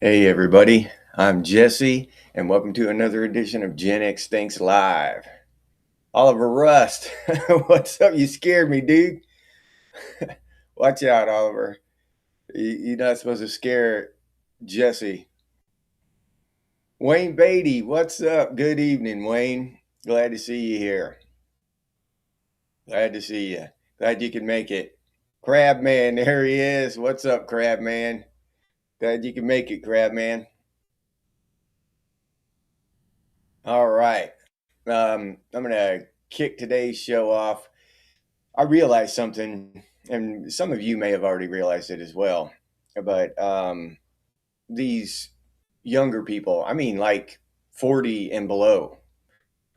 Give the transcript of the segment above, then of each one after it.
Hey everybody, I'm Jesse, and welcome to another edition of Gen X Thinks Live. Oliver Rust, what's up? You scared me, dude. Watch out, Oliver. You're not supposed to scare Jesse. Wayne Beatty, what's up? Good evening, Wayne. Glad to see you here. Glad to see you. Glad you can make it. Crab Man, there he is. What's up, Crab Man? Glad you can make it, Crab Man. All right. I'm going to kick today's show off. I realized something, and some of you may have already realized it as well, but these younger people, I mean, like 40 and below,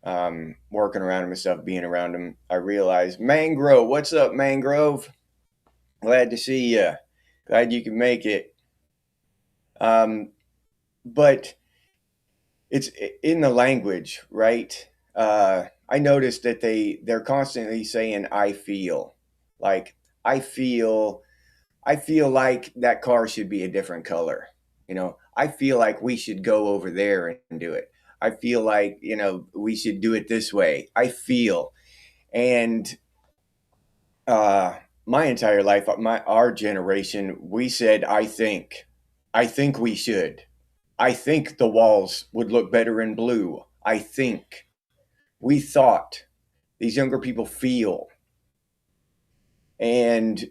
working around them and stuff, being around them, I realized, Mangrove, what's up, Mangrove? Glad to see you. Glad you can make it. But it's in the language, right? I noticed that they're constantly saying "I feel," like I feel like that car should be a different color. I feel like we should go over there and do it. I feel like we should do it this way. I feel, and my entire life, our generation, we said I think we should. I think the walls would look better in blue. I think. We thought. These younger people feel. And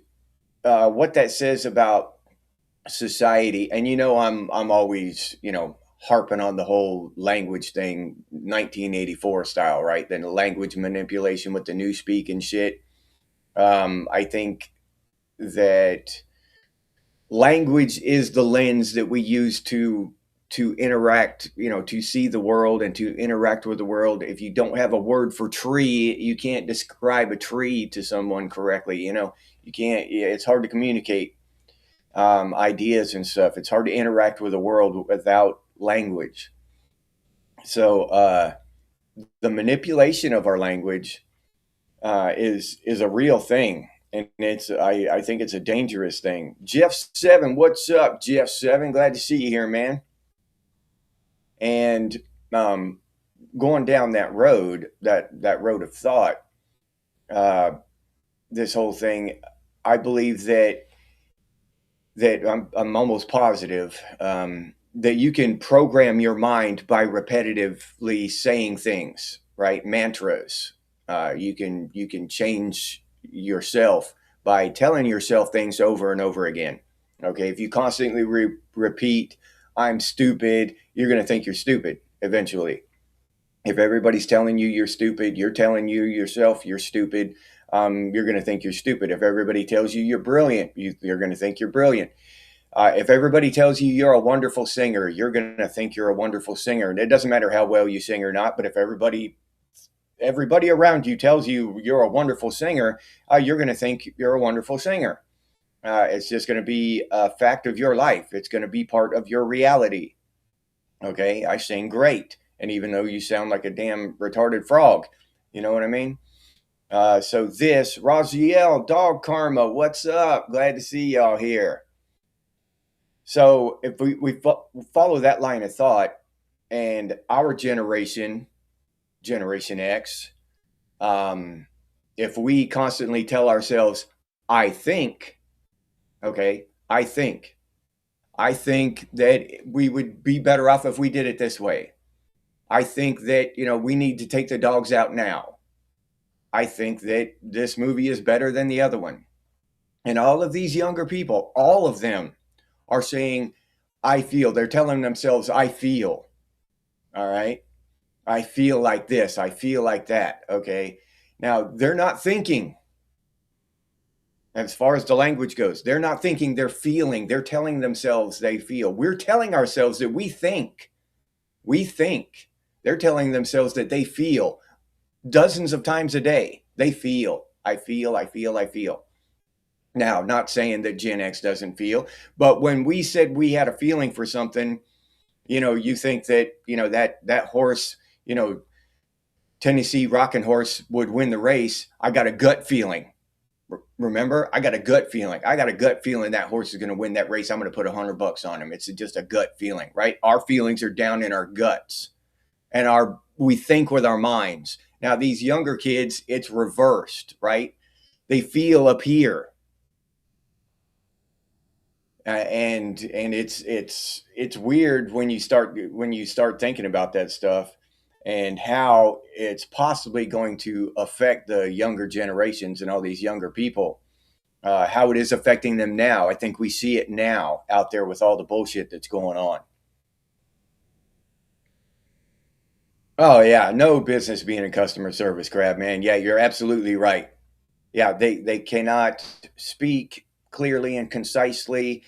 what that says about society, and I'm always, harping on the whole language thing, 1984 style, right? Then the language manipulation with the newspeak and shit. I think that language is the lens that we use to interact, to see the world and to interact with the world. If you don't have a word for tree, you can't describe a tree to someone correctly. You can't. It's hard to communicate ideas and stuff. It's hard to interact with the world without language. So the manipulation of our language is a real thing. And I think it's a dangerous thing. Jeff7, what's up, Jeff7? Glad to see you here, man. And going down that road, that road of thought, this whole thing, I believe that I'm almost positive that you can program your mind by repetitively saying things, right? Mantras. You can change yourself by telling yourself things over and over again. Okay, if you constantly repeat, "I'm stupid," you're going to think you're stupid eventually. If everybody's telling you you're stupid, you're telling you yourself you're stupid. You're going to think you're stupid. If everybody tells you you're brilliant, you're going to think you're brilliant. If everybody tells you you're a wonderful singer, you're going to think you're a wonderful singer. And it doesn't matter how well you sing or not, but if everybody around you tells you you're a wonderful singer, you're going to think you're a wonderful singer. It's just going to be a fact of your life. It's going to be part of your reality. Okay, I sing great. And even though you sound like a damn retarded frog, you know what I mean? So this, Raziel, Dog Karma, what's up? Glad to see y'all here. So if we follow that line of thought, and our generation, Generation X, if we constantly tell ourselves, I think, okay, I think that we would be better off if we did it this way. I think that, we need to take the dogs out now. I think that this movie is better than the other one. And all of these younger people, all of them are saying, I feel. They're telling themselves, I feel. All right. I feel like this. I feel like that. Okay. Now, they're not thinking. As far as the language goes, they're not thinking, they're feeling. They're telling themselves they feel. We're telling ourselves that we think. We think. They're telling themselves that they feel dozens of times a day. They feel. I feel, I feel, I feel. Now, not saying that Gen X doesn't feel, but when we said we had a feeling for something, you think that, that horse, Tennessee Rocking Horse would win the race. I got a gut feeling. Remember, I got a gut feeling. I got a gut feeling that horse is going to win that race. I'm going to put $100 on him. It's just a gut feeling, right? Our feelings are down in our guts, and we think with our minds. Now, these younger kids, it's reversed, right? They feel up here, and it's weird when you start thinking about that stuff and how it's possibly going to affect the younger generations and all these younger people. How it is affecting them now. I think we see it now out there with all the bullshit that's going on. Oh yeah, no business being in customer service, crap, man. Yeah, you're absolutely right. Yeah, they cannot speak clearly and concisely,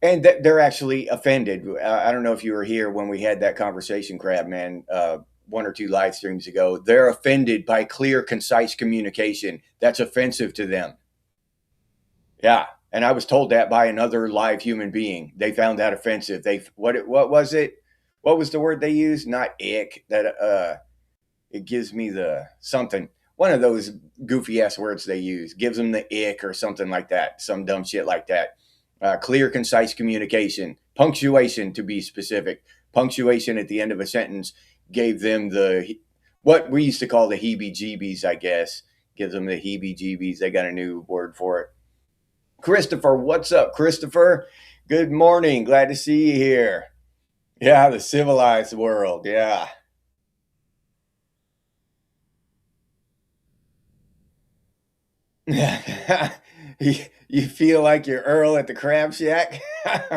and they're actually offended. I don't know if you were here when we had that conversation, crab man, one or two live streams ago. They're offended by clear, concise communication. That's offensive to them. Yeah, and I was told that by another live human being. They found that offensive. What was it? What was the word they used? Not ick. That it gives me the something. One of those goofy ass words they use gives them the ick or something like that. Some dumb shit like that. Clear, concise communication, punctuation to be specific. Punctuation at the end of a sentence gave them what we used to call the heebie-jeebies. I guess gives them the heebie-jeebies. They got a new word for it. Christopher, what's up, Christopher? Good morning. Glad to see you here. Yeah, the civilized world. Yeah. You feel like you're Earl at the Crab Shack,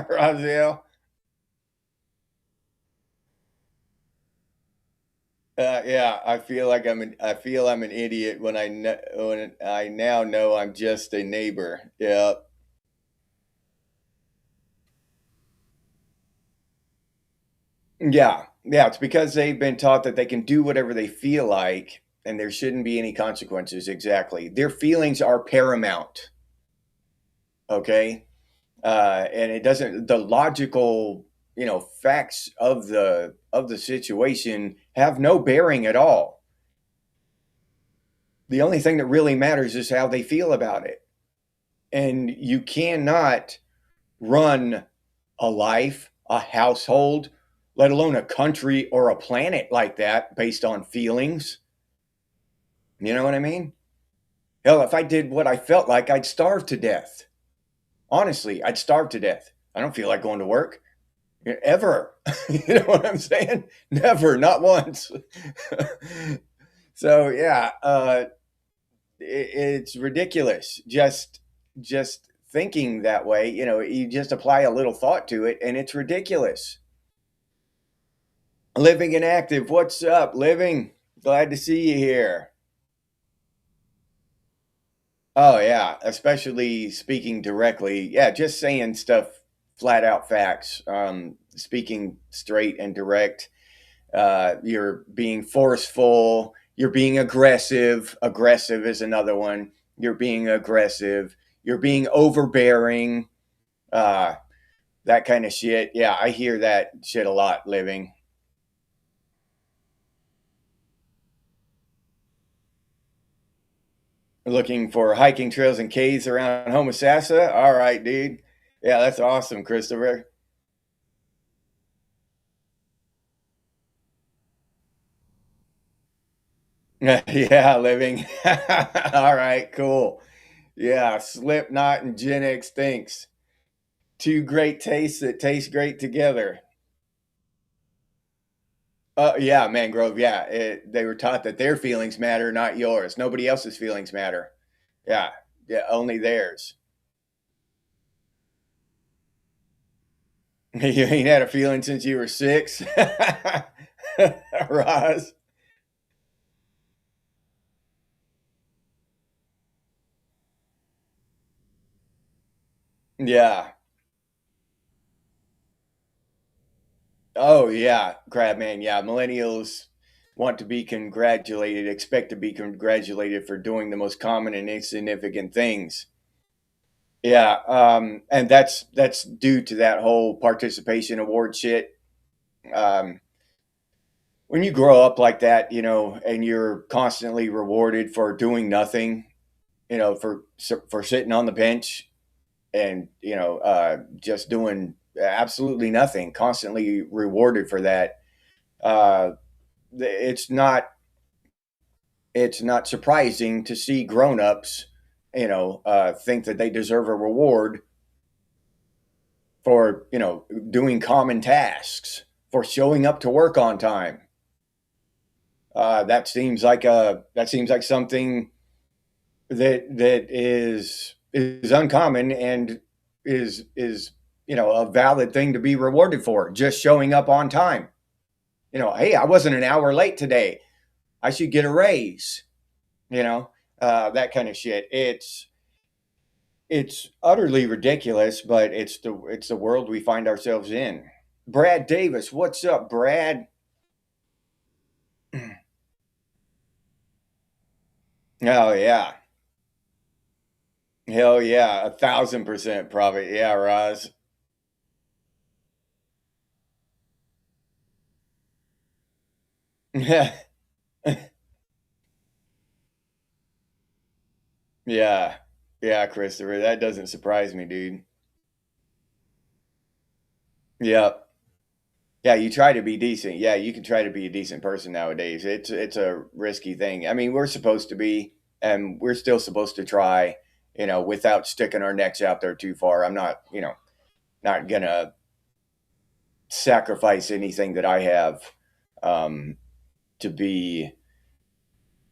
Roselle? Yeah, I feel I'm an idiot when I now know I'm just a neighbor. Yeah. Yeah. Yeah, it's because they've been taught that they can do whatever they feel like and there shouldn't be any consequences. Exactly. Their feelings are paramount. Okay. And it doesn't, the logical, facts of the situation have no bearing at all. The only thing that really matters is how they feel about it. And you cannot run a life, a household, let alone a country or a planet like that based on feelings. You know what I mean? Hell, if I did what I felt like, I'd starve to death. Honestly, I'd starve to death. I don't feel like going to work ever. You know what I'm saying? Never, not once. So yeah, it's ridiculous. Just thinking that way. You just apply a little thought to it, and it's ridiculous. Living and active. What's up, Living? Glad to see you here. Oh yeah, especially speaking directly. Yeah, just saying stuff, flat out facts. Speaking straight and direct. You're being forceful. You're being aggressive. Aggressive is another one. You're being aggressive. You're being overbearing. Uh, that kind of shit. Yeah, I hear that shit a lot, Living. Looking for hiking trails and caves around Homosassa. All right, dude. Yeah, that's awesome, Christopher. Yeah, Living. All right, cool. Yeah, Slipknot and genex thinks. Two great tastes that taste great together. Yeah, Mangrove. Yeah, they were taught that their feelings matter, not yours. Nobody else's feelings matter. Yeah, yeah, only theirs. You ain't had a feeling since you were 6, Roz. Yeah. Oh yeah, Crabman. Yeah, millennials want to be congratulated, expect to be congratulated for doing the most common and insignificant things. Yeah, and that's due to that whole participation award shit. Um, when you grow up like that, and you're constantly rewarded for doing nothing, for sitting on the bench and just doing absolutely nothing, constantly rewarded for that. uh, it's not surprising to see grown-ups think that they deserve a reward for doing common tasks, for showing up to work on time. That seems like something that is uncommon and is a valid thing to be rewarded for, just showing up on time. Hey, I wasn't an hour late today, I should get a raise. That kind of shit. It's utterly ridiculous, but it's the world we find ourselves in. Brad Davis, what's up, Brad? Oh yeah, hell yeah, 1,000% probably. Yeah, Roz. Yeah, yeah, yeah, Christopher. That doesn't surprise me, dude. Yeah, yeah. You try to be decent. Yeah, you can try to be a decent person nowadays. It's a risky thing. I mean, we're supposed to be, and we're still supposed to try. Without sticking our necks out there too far. I'm not, not gonna sacrifice anything that I have um, to be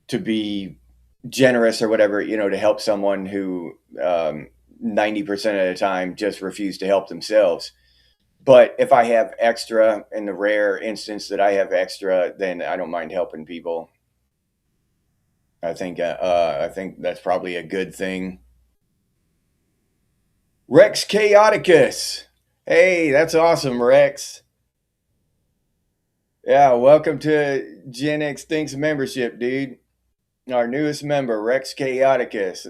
to be generous or whatever, to help someone who 90% of the time just refuse to help themselves. But if I have extra, in the rare instance that I have extra, then I don't mind helping people. I think that's probably a good thing. Rex Chaoticus. Hey, that's awesome, Rex. Yeah, welcome to Genex Thinks membership, dude. Our newest member, Rex Chaoticus.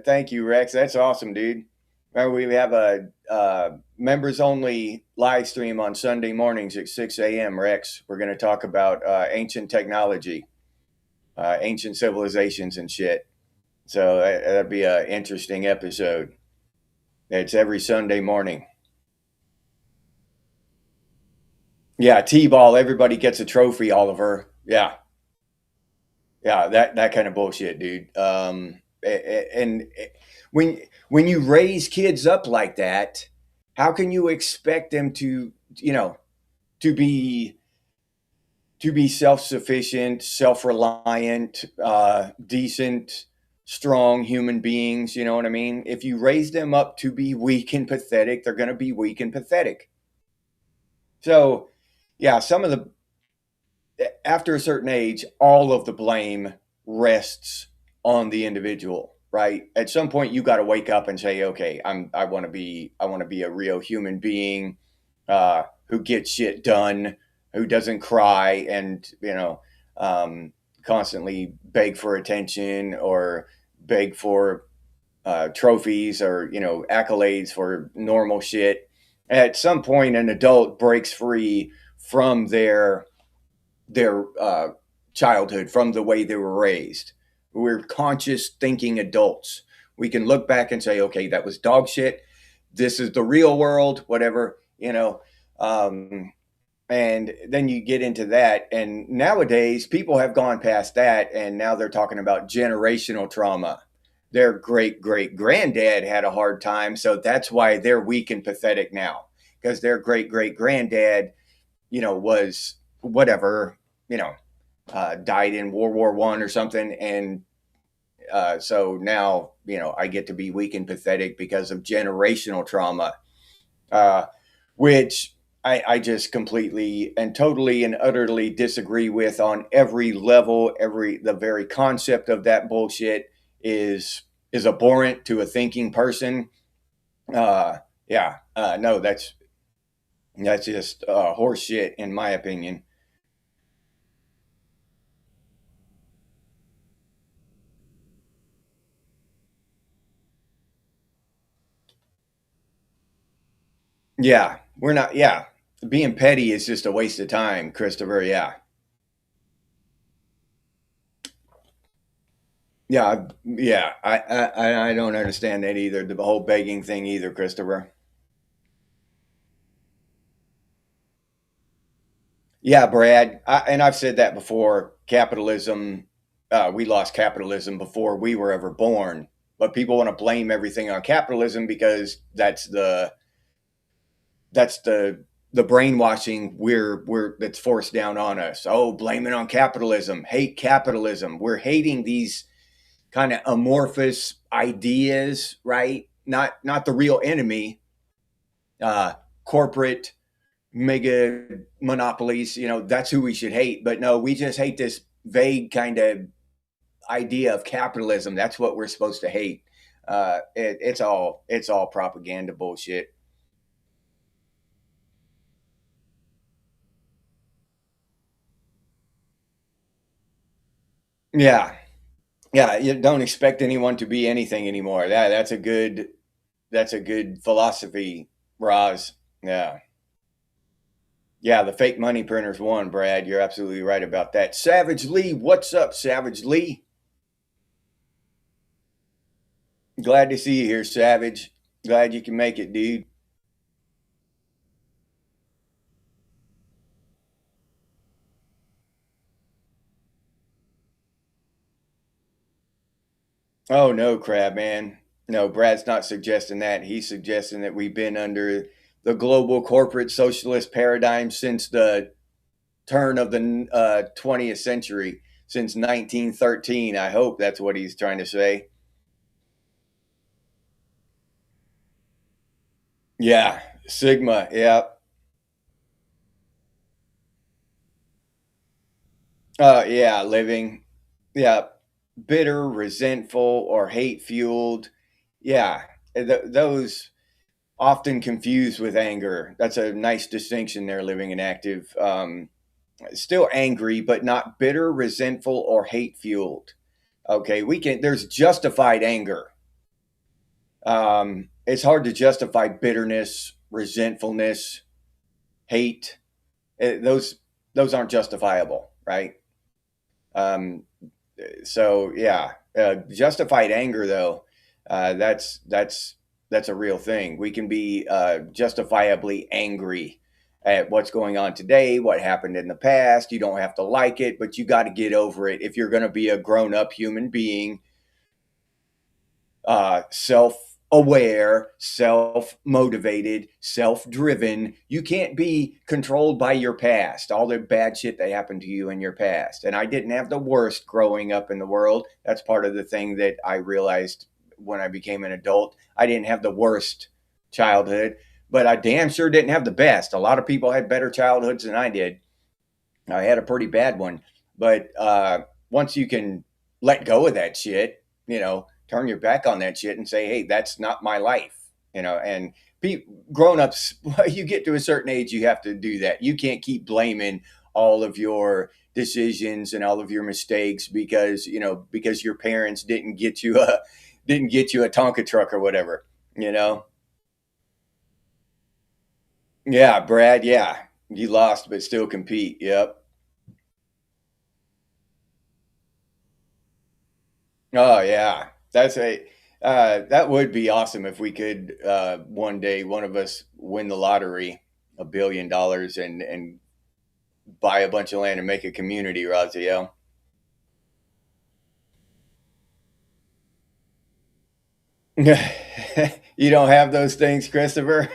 Thank you, Rex. That's awesome, dude. Remember, we have a members only live stream on Sunday mornings at 6 a.m., Rex. We're going to talk about ancient technology, ancient civilizations, and shit. So that'd be an interesting episode. It's every Sunday morning. Yeah, T-ball. Everybody gets a trophy, Oliver. Yeah, yeah, that kind of bullshit, dude. And when you raise kids up like that, how can you expect them to to be self-sufficient, self-reliant, decent, strong human beings? You know what I mean? If you raise them up to be weak and pathetic, they're going to be weak and pathetic. So, yeah, some of the after a certain age, all of the blame rests on the individual, right? At some point, you got to wake up and say, "Okay, I want to be a real human being who gets shit done, who doesn't cry, and constantly beg for attention or beg for trophies or accolades for normal shit." At some point, an adult breaks free from their childhood, from the way they were raised. We're conscious thinking adults. We can look back and say, okay, that was dog shit. This is the real world, whatever, and then you get into that. And nowadays, people have gone past that, and now they're talking about generational trauma. Their great great granddad had a hard time, so that's why they're weak and pathetic now, because their great great granddad, was whatever, died in World War I or something, and so now I get to be weak and pathetic because of generational trauma, uh, which I just completely and totally and utterly disagree with on every level. The very concept of that bullshit is abhorrent to a thinking person. Yeah, no, that's just horse shit, in my opinion. Yeah, we're not. Yeah, being petty is just a waste of time, Christopher. Yeah, Yeah. I don't understand that either. The whole begging thing either, Christopher. Yeah, Brad. And I've said that before. Capitalism, we lost capitalism before we were ever born. But people want to blame everything on capitalism because that's the brainwashing we're that's forced down on us. Oh, blame it on capitalism. Hate capitalism. We're hating these kind of amorphous ideas, right? Not the real enemy, uh, corporate mega monopolies. That's who we should hate. But no, we just hate this vague kind of idea of capitalism. That's what we're supposed to hate. It's all propaganda bullshit. Yeah, yeah. You don't expect anyone to be anything anymore. That's a good philosophy, Roz. Yeah. Yeah, the fake money printers won, Brad. You're absolutely right about that. Savage Lee, what's up, Savage Lee? Glad to see you here, Savage. Glad you can make it, dude. Oh no, Crab Man. No, Brad's not suggesting that. He's suggesting that we've been under the global corporate socialist paradigm since the turn of the 20th century, since 1913. I hope that's what he's trying to say. Yeah, Sigma. Yeah, yeah, living. Yeah, bitter, resentful, or hate fueled. Yeah, those often confused with anger. That's a nice distinction there, living and active. Still angry, but not bitter, resentful, or hate fueled. Okay, there's justified anger. It's hard to justify bitterness, resentfulness, hate. Those aren't justifiable, right? Um, so yeah, justified anger though, that's a real thing. We can be justifiably angry at what's going on today, what happened in the past. You don't have to like it, but you got to get over it if you're going to be a grown up human being, self aware, self motivated, self driven. You can't be controlled by your past, all the bad shit that happened to you in your past. And I didn't have the worst growing up in the world. That's part of the thing that I realized when I became an adult. I didn't have the worst childhood, but I damn sure didn't have the best. A lot of people had better childhoods than I did. I had a pretty bad one, but once you can let go of that shit, turn your back on that shit and say, "Hey, that's not my life," And grown-ups, you get to a certain age, you have to do that. You can't keep blaming all of your decisions and all of your mistakes because your parents didn't get you a Tonka truck or whatever. You know? Yeah, Brad. Yeah, you lost, but still compete. Yep. Oh yeah, that would be awesome if we could one day one of us win the lottery, $1 billion, and buy a bunch of land and make a community, Raziel. You don't have those things, Christopher.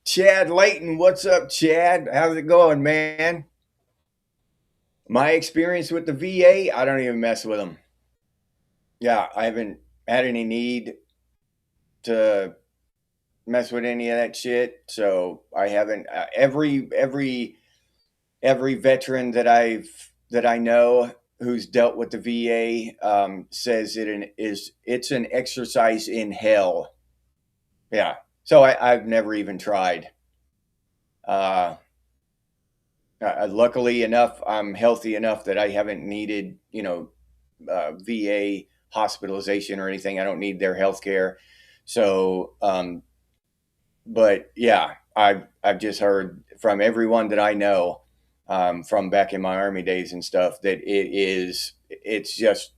Chad Layton, what's up, Chad? How's it going, man? My experience with the VA, I don't even mess with them. Yeah, I haven't had any need to mess with any of that shit. So I haven't. Every veteran that I know who's dealt with the VA says it's an exercise in hell. Yeah. So I've never even tried. Uh, Luckily enough, I'm healthy enough that I haven't needed VA hospitalization or anything. I don't need their health care. So but yeah, I've just heard from everyone that I know, from back in my army days and stuff, that it's just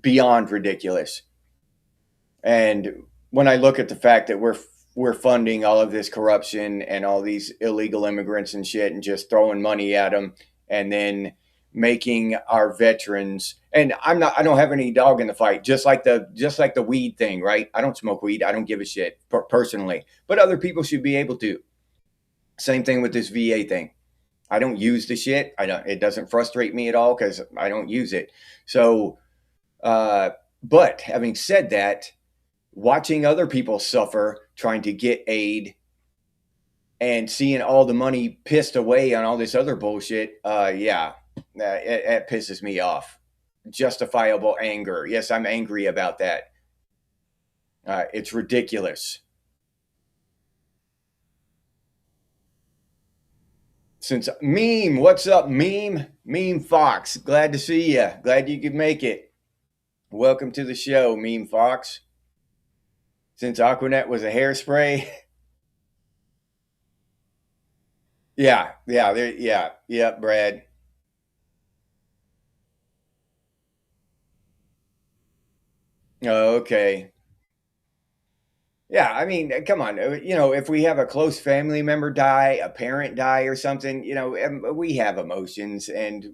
beyond ridiculous. And when I look at the fact that we're funding all of this corruption and all these illegal immigrants and shit and just throwing money at them, and then making our veterans, and I don't have any dog in the fight, just like the weed thing, right? I don't smoke weed. I don't give a shit personally, but other people should be able to. Same thing with this VA thing. I don't use the shit. It doesn't frustrate me at all because I don't use it. So, but having said that, watching other people suffer trying to get aid and seeing all the money pissed away on all this other bullshit, it pisses me off. Justifiable anger. Yes, I'm angry about that. It's ridiculous. Since Meme, what's up, Meme? Meme Fox, glad to see you. Glad you could make it. Welcome to the show, Meme Fox. Since Aquanet was a hairspray. Yeah, Brad. Oh, okay. Yeah, I mean, come on. If we have a close family member die, a parent die or something, we have emotions and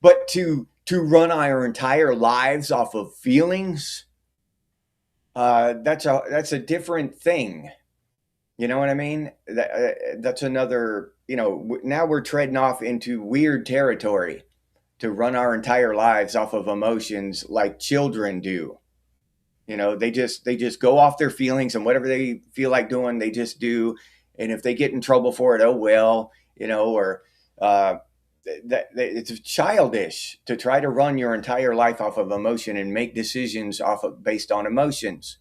but to run our entire lives off of feelings, that's a different thing. You know what I mean? That's another, now we're treading off into weird territory to run our entire lives off of emotions like children do. They just go off their feelings, and whatever they feel like doing, they just do. And if they get in trouble for it, oh well, or it's childish to try to run your entire life off of emotion and make decisions based on emotions.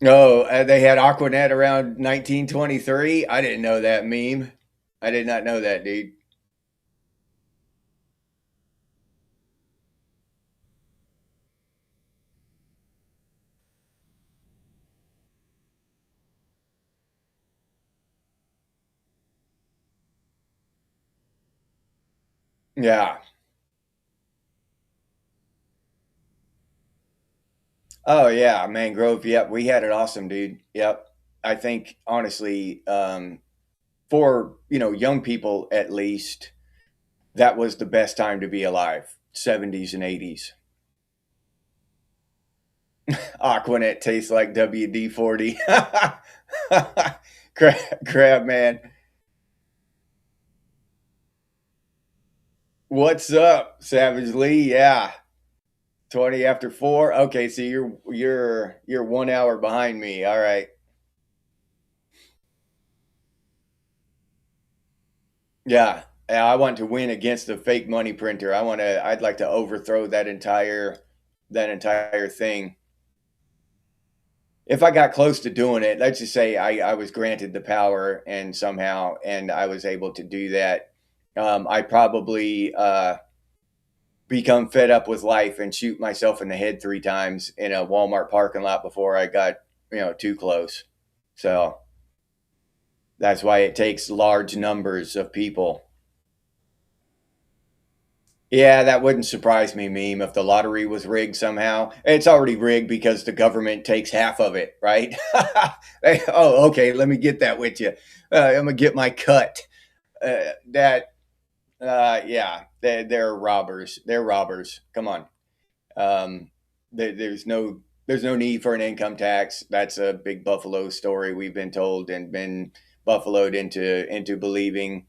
Oh, they had Aquanet around 1923. I didn't know that meme. I did not know that, dude. Yeah. Oh yeah, Mangrove. Yep, we had it awesome, dude. Yep. I think honestly, for young people at least, that was the best time to be alive. 70s and 80s. Aquanet tastes like WD 40. Crab man. What's up, Savage Lee? Yeah. 20 after 4. Okay, so you're 1 hour behind me. All right. Yeah. I want to win against the fake money printer. I'd like to overthrow that entire thing. If I got close to doing it, let's just say I was granted the power and I was able to do that, I probably become fed up with life and shoot myself in the head 3 times in a Walmart parking lot before I got too close. So that's why it takes large numbers of people. Yeah, that wouldn't surprise me, meme, if the lottery was rigged somehow. It's already rigged because the government takes half of it, right? Oh, okay, let me get that with you. I'm gonna get my cut. Yeah, they're robbers. They're robbers. Come on. Um, there's no need for an income tax. That's a big Buffalo story we've been told and been buffaloed into believing.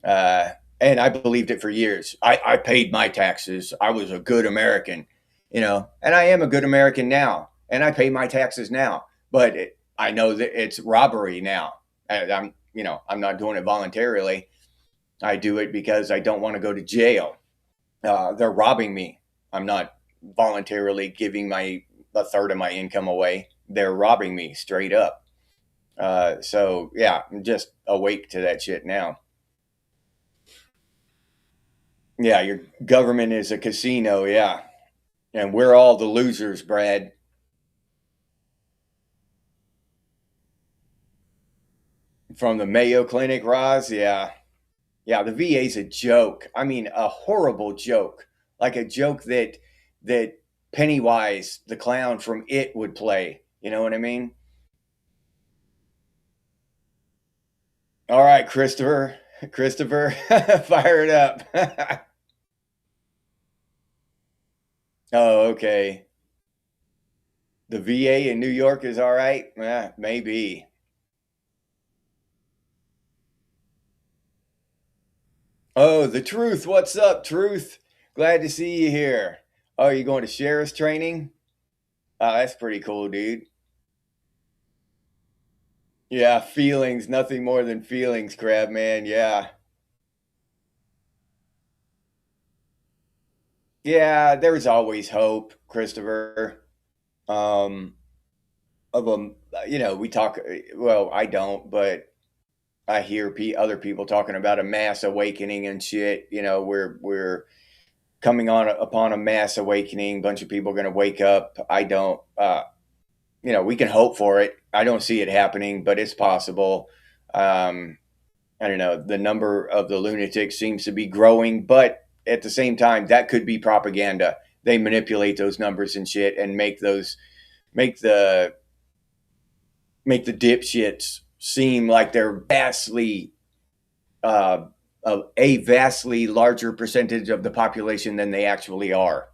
Uh, and I believed it for years. I paid my taxes. I was a good American, and I am a good American now, and I pay my taxes now. But I know that it's robbery now. I'm not doing it voluntarily. I do it because I don't want to go to jail. They're robbing me. I'm not voluntarily giving a third of my income away. They're robbing me straight up. So yeah, I'm just awake to that shit now. Yeah, your government is a casino. Yeah, and we're all the losers, Brad. From the Mayo Clinic, Roz. Yeah. Yeah, the VA's a joke. I mean, a horrible joke. Like a joke that Pennywise, the clown from It, would play. You know what I mean? All right, Christopher. Christopher, fire it up. Oh, okay. The VA in New York is all right? Maybe. Oh, the Truth. What's up, Truth? Glad to see you here. Oh, you going to sheriff's training? Oh, that's pretty cool, dude. Yeah, feelings, nothing more than feelings, Crab Man. Yeah. Yeah, there's always hope, Christopher. Um, of them, we talk, well, I don't, but I hear other people talking about a mass awakening and shit. We're coming on upon a mass awakening. Bunch of people are going to wake up. I don't, we can hope for it. I don't see it happening, but it's possible. Um, I don't know. The number of the lunatics seems to be growing, but at the same time, that could be propaganda. They manipulate those numbers and shit and make the make the dipshits seem like they're uh, a vastly larger percentage of the population than they actually are.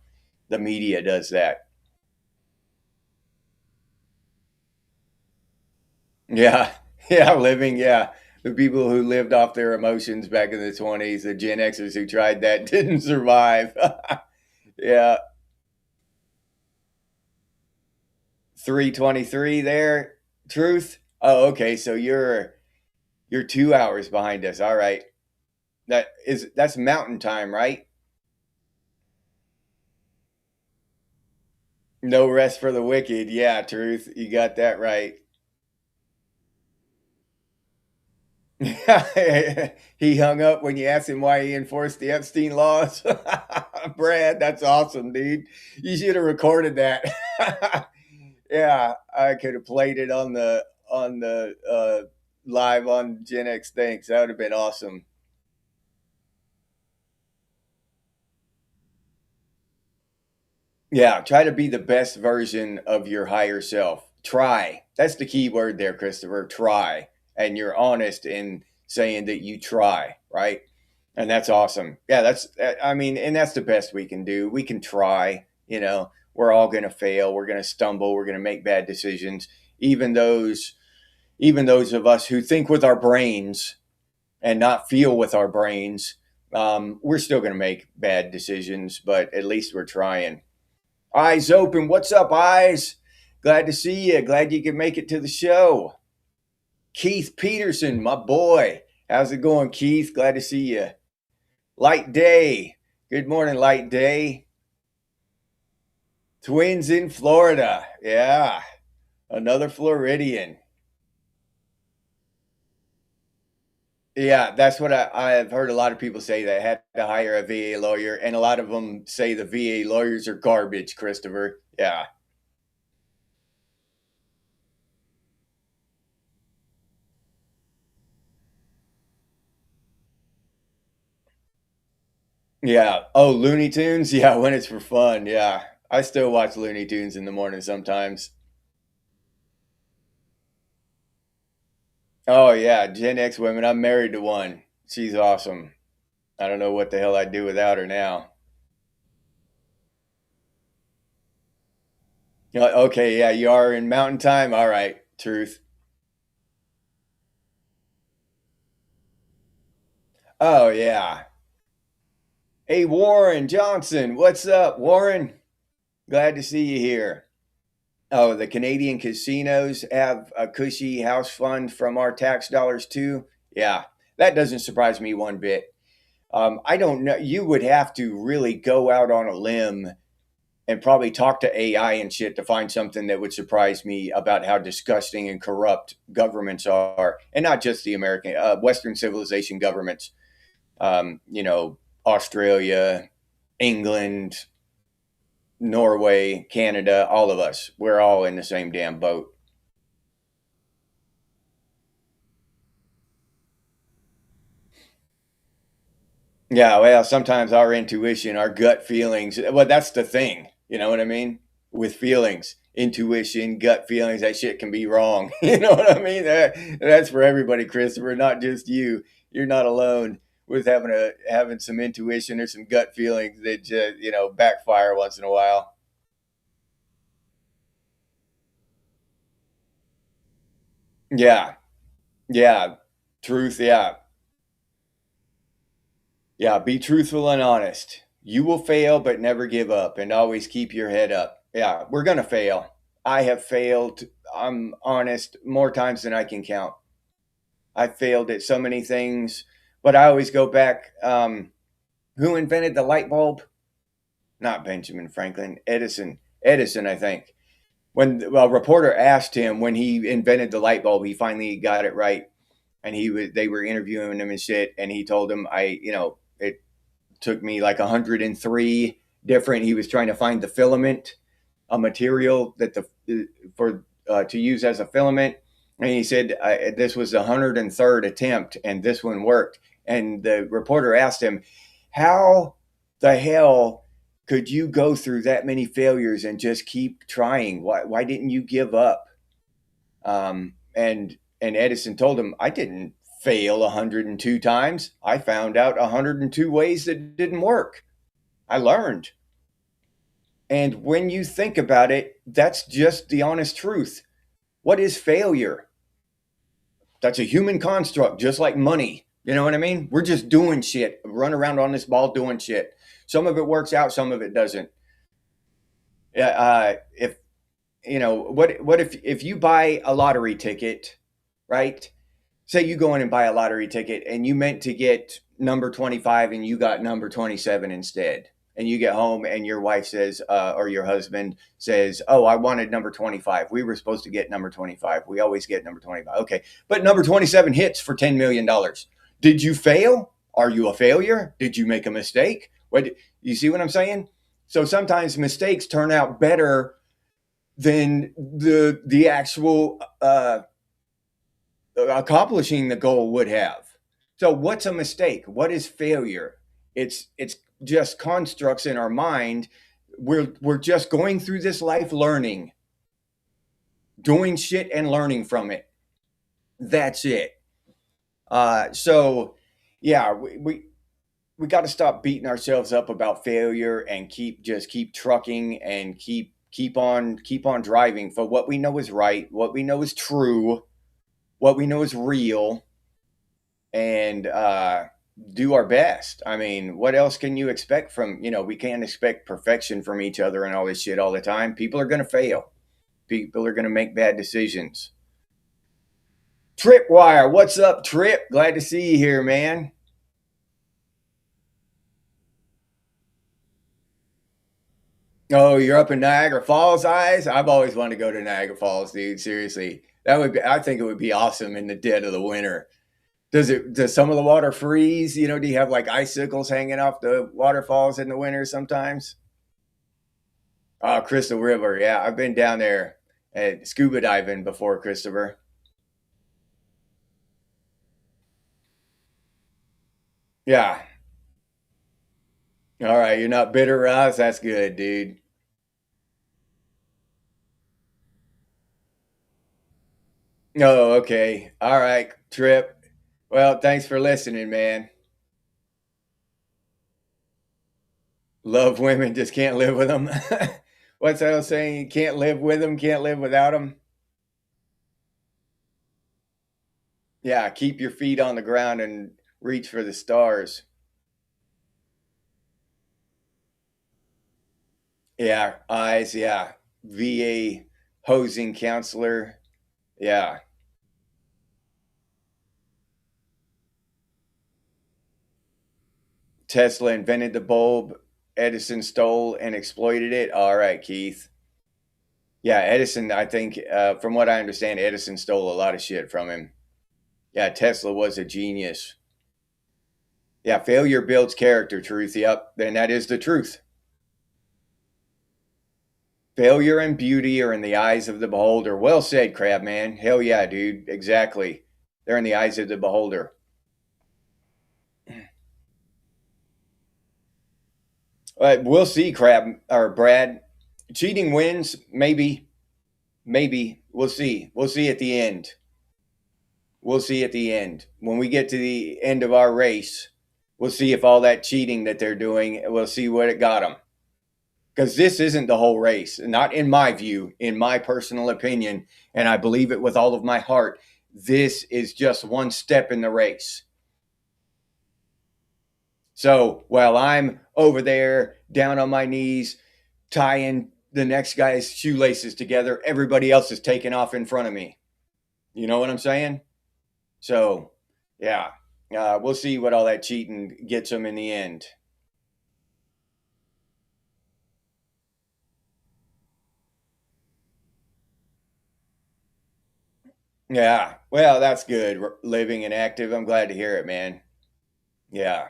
The media does that. Yeah, yeah, yeah. The people who lived off their emotions back in the 20s, the Gen Xers who tried that didn't survive. Yeah, 3:23 there. Truth. Oh, okay. So you're 2 hours behind us. All right. That's mountain time, right? No rest for the wicked. Yeah, Truth. You got that right. He hung up when you asked him why he enforced the Epstein laws. Brad, that's awesome, dude. You should have recorded that. Yeah, I could have played it on the live on Gen X. Thanks. That would have been awesome. Yeah, try to be the best version of your higher self. Try. That's the key word there, Christopher. Try. And you're honest in saying that you try, right? And that's awesome. Yeah, I mean, and that's the best we can do. We can try, we're all going to fail. We're going to stumble. We're going to make bad decisions. Even those, even those of us who think with our brains and not feel with our brains, we're still going to make bad decisions, but at least we're trying. Eyes open. What's up, Eyes? Glad to see you. Glad you could make it to the show. Keith Peterson, my boy. How's it going, Keith? Glad to see you. Light Day. Good morning, Light Day. Twins in Florida. Yeah. Another Floridian. Yeah, that's what I've heard a lot of people say. They had to hire a VA lawyer, and a lot of them say the VA lawyers are garbage, Christopher. Yeah. Yeah. Oh, Looney Tunes? Yeah, when it's for fun. Yeah. I still watch Looney Tunes in the morning sometimes. Oh, yeah. Gen X women. I'm married to one. She's awesome. I don't know what the hell I'd do without her now. Okay. Yeah. You are in mountain time. All right. Truth. Oh, yeah. Hey, Warren Johnson. What's up, Warren? Glad to see you here. Oh, the Canadian casinos have a cushy house fund from our tax dollars too. Yeah, that doesn't surprise me one bit. I don't know. You would have to really go out on a limb and probably talk to AI and shit to find something that would surprise me about how disgusting and corrupt governments are, and not just the American, Western civilization governments. Um, you know, Australia, England, Norway, Canada, all of us. We're all in the same damn boat. Yeah, well, sometimes our intuition, our gut feelings, well, that's the thing. You know what I mean? With feelings, intuition, gut feelings, that shit can be wrong. You know what I mean? That's for everybody, Christopher, not just you. You're not alone with having some intuition or some gut feelings that just, backfire once in a while. Yeah. Yeah. Truth, yeah. Yeah, be truthful and honest. You will fail, but never give up and always keep your head up. Yeah, we're going to fail. I have failed, I'm honest, more times than I can count. I failed at so many things, but I always go back. Who invented the light bulb? Not Benjamin Franklin, Edison. Edison, I think. When a reporter asked him when he invented the light bulb, he finally got it right. And they were interviewing him and shit. And he told him, it took me like 103 different. He was trying to find the filament, a material that for to use as a filament, and he said this was the 103rd attempt, and this one worked. And the reporter asked him, "How the hell could you go through that many failures and just keep trying? Why didn't you give up?" And Edison told him, "I didn't fail 102 times. I found out 102 ways that didn't work. I learned." And when you think about it, that's just the honest truth. What is failure? That's a human construct, just like money. You know what I mean? We're just doing shit, run around on this ball doing shit. Some of it works out, some of it doesn't. Yeah, if what if you buy a lottery ticket, right? Say you go in and buy a lottery ticket and you meant to get number 25 and you got number 27 instead. And you get home and your wife says, or your husband says, "Oh, I wanted number 25. We were supposed to get number 25. We always get number 25." Okay. But number 27 hits for $10 million. Did you fail? Are you a failure? Did you make a mistake? You see what I'm saying? So sometimes mistakes turn out better than the actual accomplishing the goal would have. So what's a mistake? What is failure? It's just constructs in our mind. We're just going through this life learning, doing shit and learning from it. That's it. So yeah, we got to stop beating ourselves up about failure and keep trucking and keep on driving for what we know is right, what we know is true, what we know is real, and do our best. I mean, what else can you expect from, we can't expect perfection from each other and all this shit all the time. People are going to fail. People are going to make bad decisions. Tripwire, what's up, Trip? Glad to see you here, man. Oh, you're up in Niagara Falls, eyes? I've always wanted to go to Niagara Falls, dude. Seriously. I think it would be awesome in the dead of the winter. Does some of the water freeze? Do you have like icicles hanging off the waterfalls in the winter sometimes? Oh, Crystal River. Yeah, I've been down there at scuba diving before, Christopher. Yeah. All right. You're not bitter, Ross? That's good, dude. Oh, okay. All right, Trip. Well, thanks for listening, man. Love women, just can't live with them. What's that old saying? You can't live with them, can't live without them. Yeah, keep your feet on the ground and reach for the stars. Yeah, eyes. Yeah, VA hosing counselor. Yeah, Tesla invented the bulb. Edison stole and exploited it. All right, Keith. Yeah, Edison. I think, from what I understand, Edison stole a lot of shit from him. Yeah, Tesla was a genius. Yeah, failure builds character. Truth. Yep, and that is the truth. Failure and beauty are in the eyes of the beholder. Well said, Crabman. Hell yeah, dude. Exactly. They're in the eyes of the beholder. We'll see, Crab or Brad. Cheating wins, maybe, maybe. We'll see. We'll see at the end. We'll see at the end. When we get to the end of our race, we'll see if all that cheating that they're doing, we'll see what it got them. Because this isn't the whole race, not in my view, in my personal opinion, and I believe it with all of my heart. This is just one step in the race. So while I'm over there down on my knees, tying the next guy's shoelaces together, everybody else is taking off in front of me. You know what I'm saying? So, yeah, we'll see what all that cheating gets them in the end. Yeah, well, that's good. Living and active. I'm glad to hear it, man. Yeah.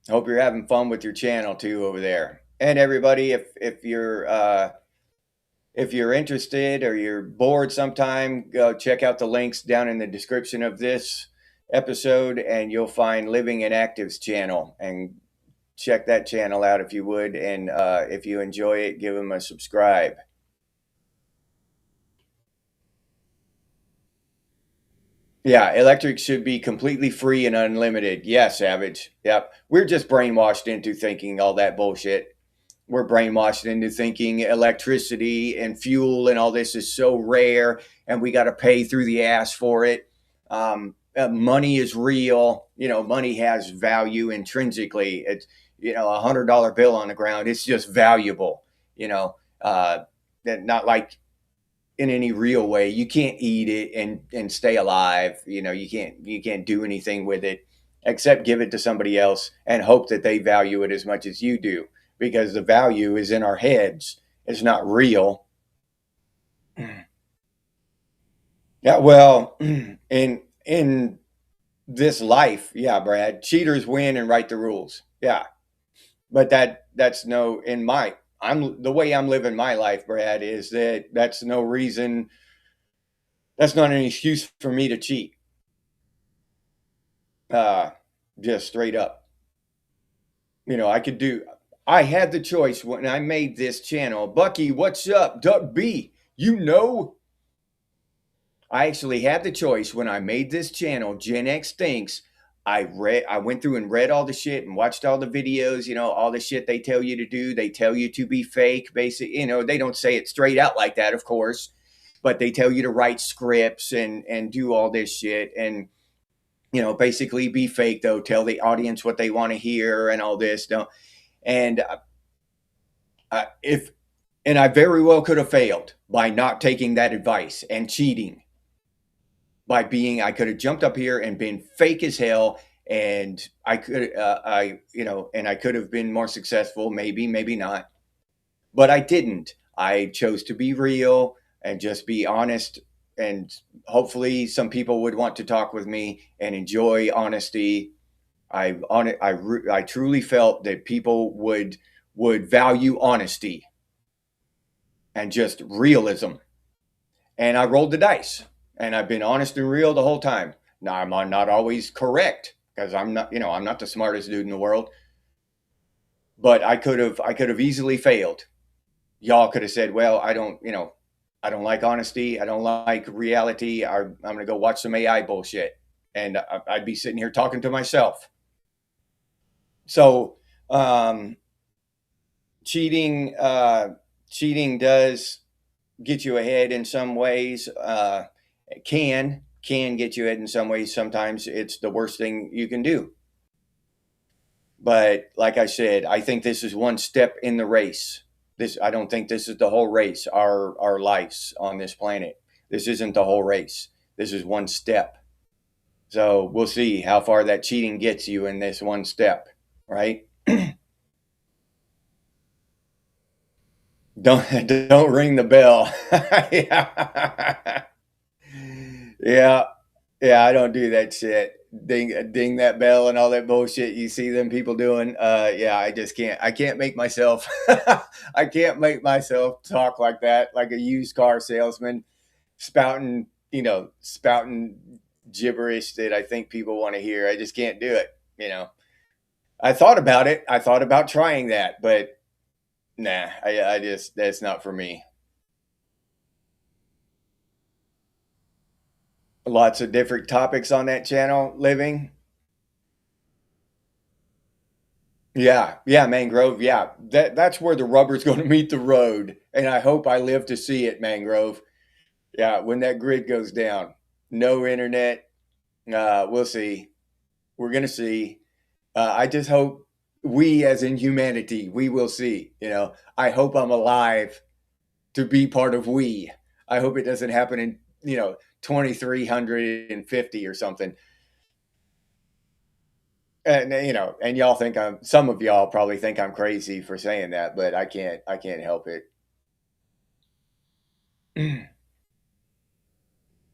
Hope you're having fun with your channel too over there. And everybody, if you're interested or you're bored sometime, go check out the links down in the description of this episode, and you'll find Living and Active's channel, and check that channel out if you would. And if you enjoy it, give them a subscribe. Yeah, electric should be completely free and unlimited. Yeah, Savage. Yep. We're just brainwashed into thinking all that bullshit. We're brainwashed into thinking electricity and fuel and all this is so rare and we got to pay through the ass for it. Money is real. You know, money has value intrinsically. It's, you know, $100 bill on the ground. It's just valuable, you know, not like in any real way. You can't eat it and stay alive. You know, you can't do anything with it except give it to somebody else and hope that they value it as much as you do, because the value is in our heads. It's not real. Yeah, well, in this life, yeah, Brad, cheaters win and write the rules. Yeah. But that's no in my I'm the way I'm living my life, Brad, is that that's no reason, that's not an excuse for me to cheat. Uh, just straight up. You know, I had the choice when I made this channel. Bucky, what's up? Duck B, you know, I actually had the choice when I made this channel, Gen X Thinks. I went through and read all the shit and watched all the videos, you know, all the shit they tell you to do. They tell you to be fake, basically. You know, they don't say it straight out like that, of course, but they tell you to write scripts and do all this shit. And you know, basically be fake though, tell the audience what they want to hear and all this. Don't, and if, and I very well could have failed by not taking that advice and cheating by being, I could have jumped up here and been fake as hell. And I could, you know, and I could have been more successful, maybe, maybe not, but I didn't. I chose to be real and just be honest. And hopefully some people would want to talk with me and enjoy honesty. I truly felt that people would value honesty and just realism. And I rolled the dice, and I've been honest and real the whole time. Now I'm not always correct because I'm not, you know, I'm not the smartest dude in the world, but I could have easily failed. Y'all could have said, well, I don't, you know, I don't like honesty. I don't like reality. I'm going to go watch some AI bullshit. And I'd be sitting here talking to myself. So, cheating, cheating does get you ahead in some ways. Can get you ahead in some ways. Sometimes it's the worst thing you can do. But like I said, I think this is one step in the race. This, I don't think this is the whole race. Our lives on this planet. This isn't the whole race. This is one step. So we'll see how far that cheating gets you in this one step, right? Don't ring the bell. Yeah. Yeah. Yeah, I don't do that shit. Ding that bell and all that bullshit you see them people doing. Yeah, I just can't. I can't make myself. I can't make myself talk like that, like a used car salesman, spouting, you know, spouting gibberish that I think people want to hear. I just can't do it. You know, I thought about it. I thought about trying that, but nah, I just, that's not for me. Lots of different topics on that channel, living. Yeah, yeah, mangrove. Yeah, that's where the rubber's going to meet the road, and I hope I live to see it, mangrove. Yeah, when that grid goes down, no internet. We'll see. We're gonna see. I just hope we, as in humanity, we will see. I hope I'm alive to be part of we. I hope it doesn't happen in 2350 or something. And and y'all think some of y'all probably think I'm crazy for saying that, but I can't help it.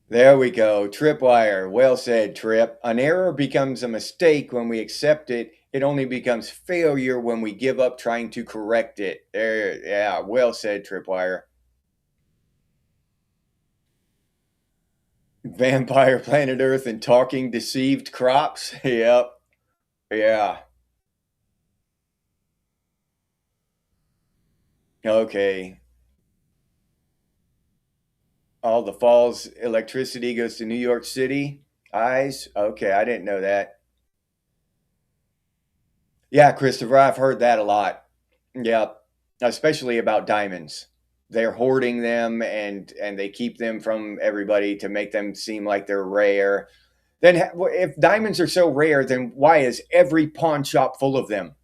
There we go. Tripwire. Well said, Trip. An error becomes a mistake when we accept it. It only becomes failure when we give up trying to correct it. There, yeah, well said, Tripwire. Vampire Planet Earth and talking deceived crops. Yep. Yeah. Okay. All the falls electricity goes to New York City. Eyes. Okay, I didn't know that. Yeah, Christopher, I've heard that a lot. Yeah, especially about diamonds. They're hoarding them and they keep them from everybody to make them seem like they're rare. Then if diamonds are so rare, then why is every pawn shop full of them?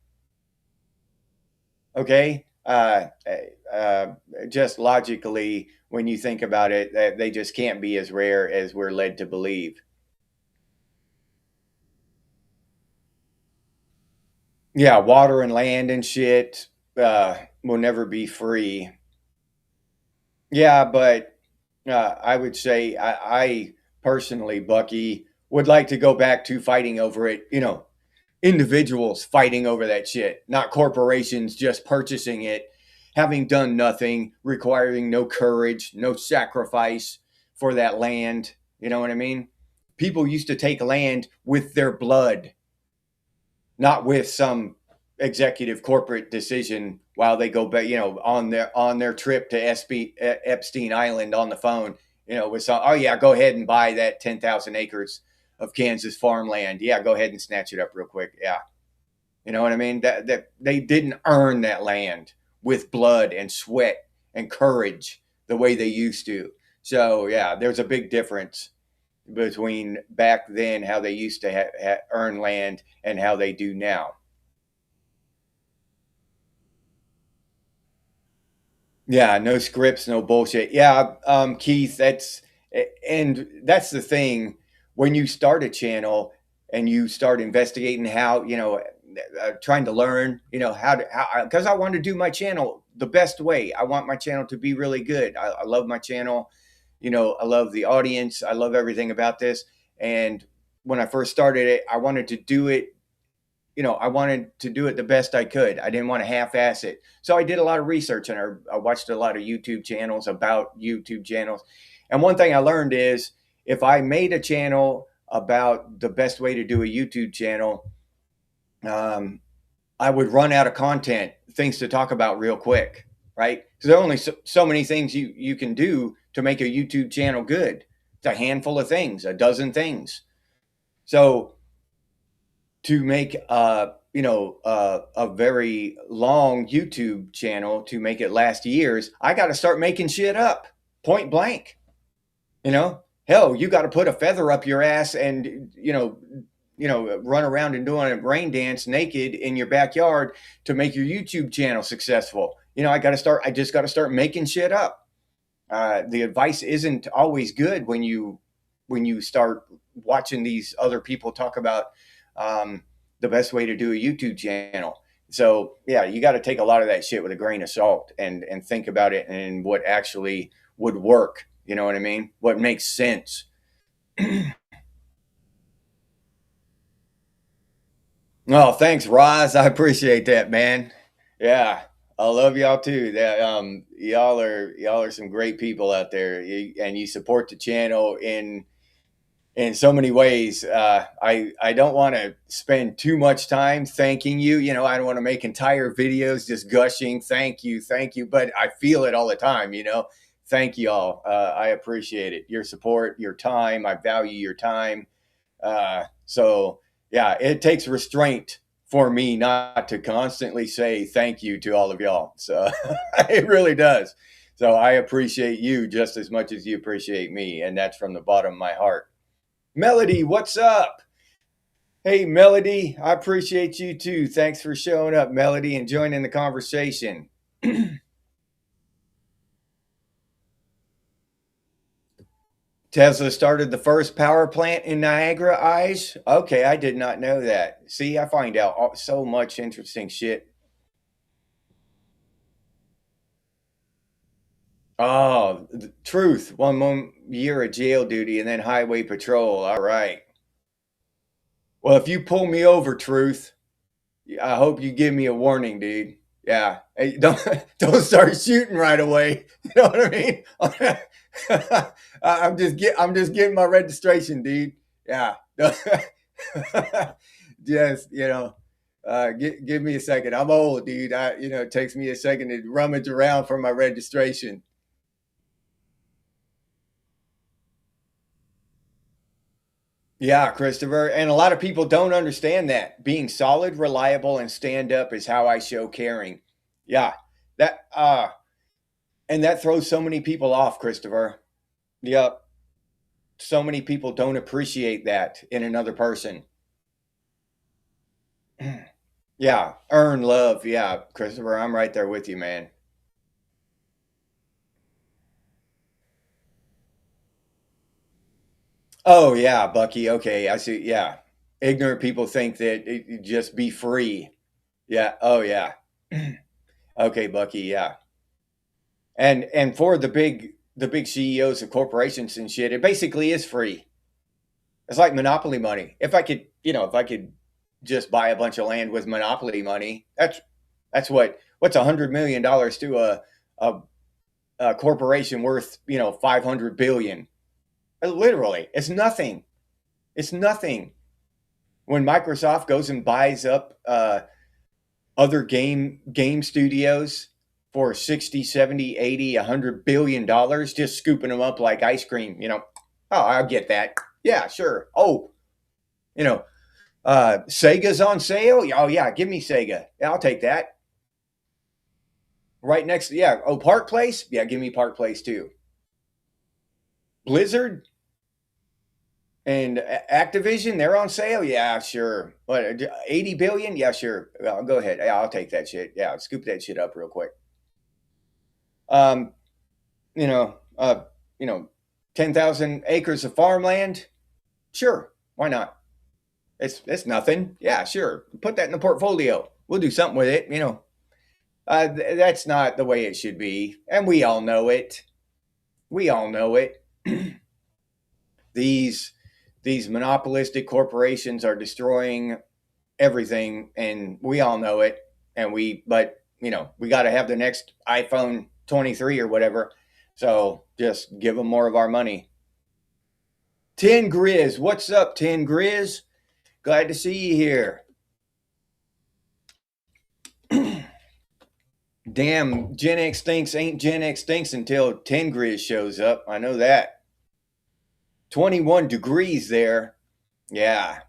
Okay? Uh, just logically, when you think about it, they just can't be as rare as we're led to believe. Yeah, water and land and shit will never be free. Yeah, but I would say I personally, Bucky, would like to go back to fighting over it. Individuals fighting over that shit, not corporations just purchasing it, having done nothing, requiring no courage, no sacrifice for that land. You know what I mean? People used to take land with their blood, not with some executive corporate decision while they go back, on their trip to Epstein Island on the phone, with some, oh yeah, go ahead and buy that 10,000 acres of Kansas farmland. Yeah, go ahead and snatch it up real quick. Yeah. You know what I mean? That they didn't earn that land with blood and sweat and courage the way they used to. So yeah, there's a big difference between back then how they used to earn land and how they do now. Yeah, no scripts, no bullshit. Yeah, Keith, that's the thing. When you start a channel and you start investigating how, trying to learn, how, because I want to do my channel the best way. I want my channel to be really good. I love my channel. I love the audience. I love everything about this. And when I first started it, I wanted to do it I wanted to do it the best I could. I didn't want to half-ass it. So I did a lot of research and I watched a lot of YouTube channels about YouTube channels. And one thing I learned is if I made a channel about the best way to do a YouTube channel, um, I would run out of content, things to talk about real quick, right? Because there are only so many things you can do to make a YouTube channel good. It's a handful of things, a dozen things. So to make a very long YouTube channel to make it last years, I got to start making shit up, point blank. Hell, you got to put a feather up your ass and run around and doing a rain dance naked in your backyard to make your YouTube channel successful. I just got to start making shit up. The advice isn't always good when you start watching these other people talk about the best way to do a YouTube channel. So yeah, you got to take a lot of that shit with a grain of salt and think about it and what actually would work. You know what I mean? What makes sense. Oh, thanks, Roz. I appreciate that, man. Yeah, I love y'all too. That y'all are some great people out there, and you support the channel in so many ways. I don't want to spend too much time thanking you. You know, I don't want to make entire videos just gushing, thank you, but I feel it all the time, you know. Thank you all. I appreciate it. Your support, your time. I value your time. So yeah, it takes restraint for me not to constantly say thank you to all of y'all. So it really does. So I appreciate you just as much as you appreciate me. And that's from the bottom of my heart. Melody, what's up? Hey, Melody, I appreciate you too. Thanks for showing up, Melody, and joining the conversation. Tesla started the first power plant in Niagara Eyes. Okay, I did not know that. See, I find out so much interesting shit. Oh, truth. 1 year of jail duty and then highway patrol. All right. Well, if you pull me over, truth, I hope you give me a warning, dude. Yeah, hey, don't start shooting right away. You know what I mean? I'm just getting my registration, dude. Yeah, just give me a second. I'm old, dude. It takes me a second to rummage around for my registration. Yeah, Christopher. And a lot of people don't understand that. Being solid, reliable, and stand up is how I show caring. Yeah. That and that throws so many people off, Christopher. Yep. So many people don't appreciate that in another person. Yeah. Earn love. Yeah, Christopher, I'm right there with you, man. Oh yeah, Bucky. Okay, I see. Yeah. Ignorant people think that just be free. Yeah. Oh yeah. Okay, Bucky. Yeah. And for the big CEOs of corporations and shit, it basically is free. It's like monopoly money. If I could just buy a bunch of land with monopoly money, that's what's $100 million to a, a corporation worth 500 billion. Literally, it's nothing. It's nothing. When Microsoft goes and buys up other game studios for 60, 70, 80, $100 billion, just scooping them up like ice cream, oh, I'll get that. Yeah, sure. Oh, you know, Sega's on sale. Oh yeah, give me Sega. Yeah, I'll take that. Right next, yeah. Oh, Park Place. Yeah, give me Park Place too. Blizzard and Activision, they're on sale. Yeah, sure. What, 80 billion? Yeah, sure. Well, go ahead. Yeah, I'll take that shit. Yeah, scoop that shit up real quick. Um, you know, uh, you know, 10,000 acres of farmland. Sure, why not? It's nothing. Yeah, sure. Put that in the portfolio. We'll do something with it. That's not the way it should be, and we all know it. We all know it. these these monopolistic corporations are destroying everything, and we all know it. But we got to have the next iPhone 23 or whatever. So just give them more of our money. 10 Grizz, what's up, 10 Grizz? Glad to see you here. Damn, Gen X thinks ain't Gen X thinks until 10 Grizz shows up. I know that. 21 degrees there. Yeah,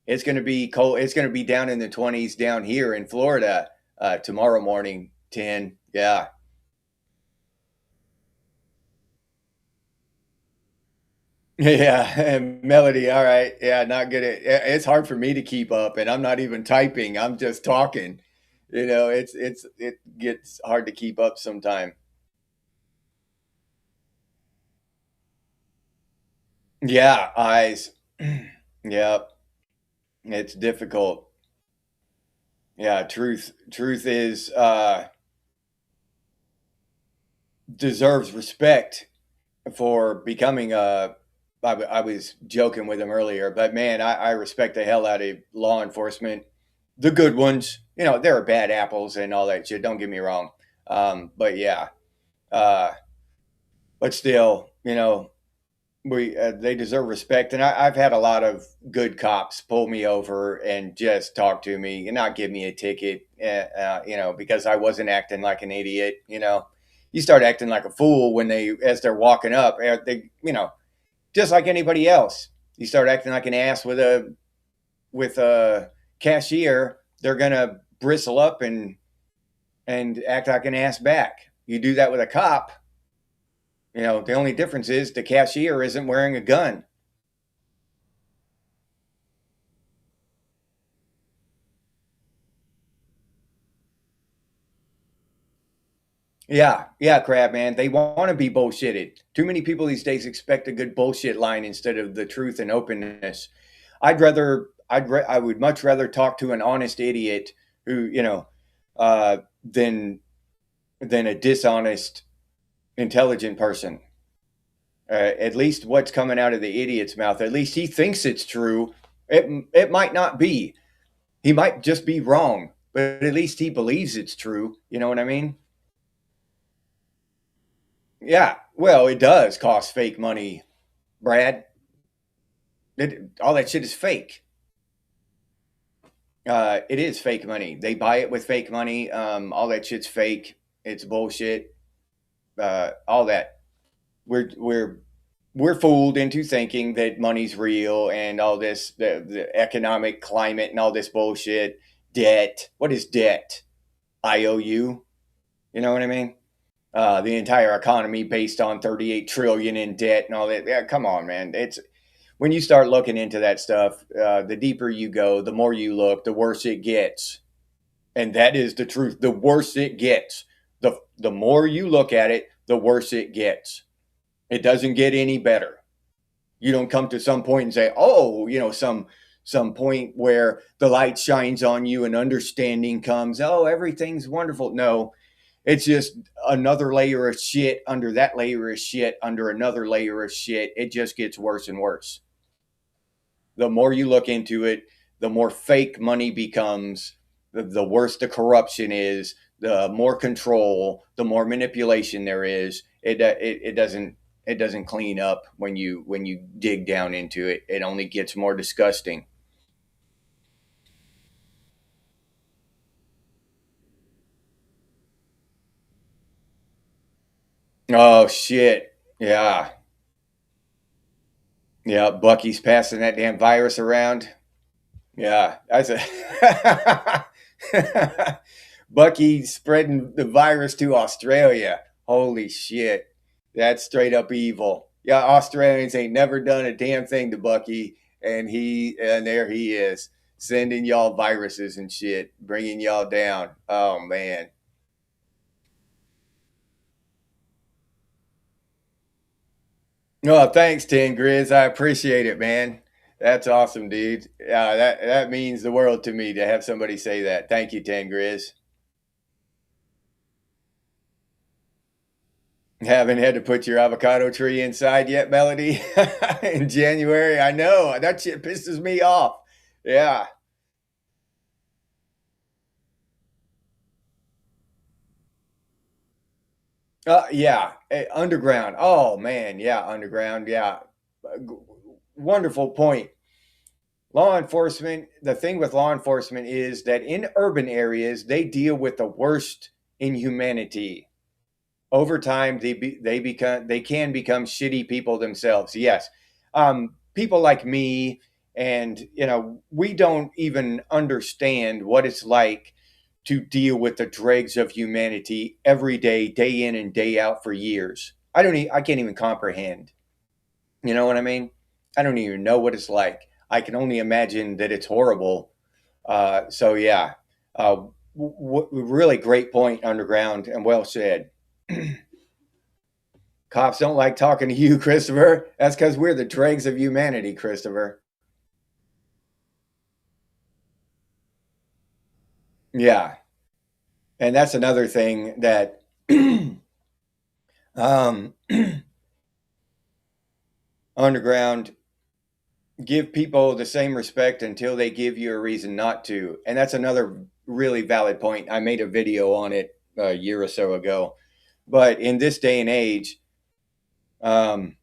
it's going to be cold. It's going to be down in the 20s down here in Florida tomorrow morning, 10. Yeah. Yeah, Melody. All right. Yeah, not good at. It's hard for me to keep up, and I'm not even typing. I'm just talking. It gets hard to keep up sometime. Yeah, eyes. Yep, it's difficult. Yeah, truth is deserves respect for becoming a. I was joking with him earlier, but man, I respect the hell out of law enforcement. The good ones, there are bad apples and all that shit. Don't get me wrong, but yeah, uh, but still, they deserve respect, and I've had a lot of good cops pull me over and just talk to me and not give me a ticket, because I wasn't acting like an idiot. You start acting like a fool when as they're walking up, just like anybody else. You start acting like an ass with a cashier, they're gonna bristle up and act like an ass back. You do that with a cop, the only difference is the cashier isn't wearing a gun. Yeah, crab man. They want to be bullshitted. Too many people these days expect a good bullshit line instead of the truth and openness. I would much rather talk to an honest idiot who, uh, than than a dishonest, intelligent person. At least what's coming out of the idiot's mouth, at least he thinks it's true. It might not be. He might just be wrong, but at least he believes it's true. You know what I mean? Yeah. Well, it does cost fake money, Brad. All that shit is fake. It is fake money. They buy it with fake money. All that shit's fake. It's bullshit. All that. We're fooled into thinking that money's real and all this, the economic climate and all this bullshit. Debt. What is debt? IOU. You know what I mean? The entire economy based on 38 trillion in debt and all that. Yeah, come on, man. It's when you start looking into that stuff, the deeper you go, the more you look, the worse it gets. And that is the truth. The worse it gets. The more you look at it, the worse it gets. It doesn't get any better. You don't come to some point and say, oh, some point where the light shines on you and understanding comes. Oh, everything's wonderful. No, it's just another layer of shit under that layer of shit under another layer of shit. It just gets worse and worse. The more you look into it, the more fake money becomes, the worse the corruption is, the more control, the more manipulation there is. It doesn't clean up when you dig down into it. It only gets more disgusting. Oh shit. Yeah. Yeah, Bucky's passing that damn virus around. Yeah, that's a Bucky spreading the virus to Australia. Holy shit. That's straight up evil. Yeah, Australians ain't never done a damn thing to Bucky, and there he is sending y'all viruses and shit, bringing y'all down. Oh man. Oh, thanks, Ten Grizz. I appreciate it, man. That's awesome, dude. That means the world to me to have somebody say that. Thank you, Ten Grizz. Haven't had to put your avocado tree inside yet, Melody? In January? I know. That shit pisses me off. Yeah. Yeah. Underground. Oh, man. Yeah. Underground. Yeah. Wonderful point. Law enforcement, the thing with law enforcement is that in urban areas, they deal with the worst inhumanity. Over time they can become shitty people themselves. Yes, people like me, and we don't even understand what it's like to deal with the dregs of humanity every day, day in and day out for years. I can't even comprehend. You know what I mean? I don't even know what it's like. I can only imagine that it's horrible. So yeah, really great point, Underground, and well said. Cops don't like talking to you, Christopher. That's because we're the dregs of humanity, Christopher. Yeah. And that's another thing that um, underground, give people the same respect until they give you a reason not to. And that's another really valid point. I made a video on it a year or so ago. But in this day and age, um,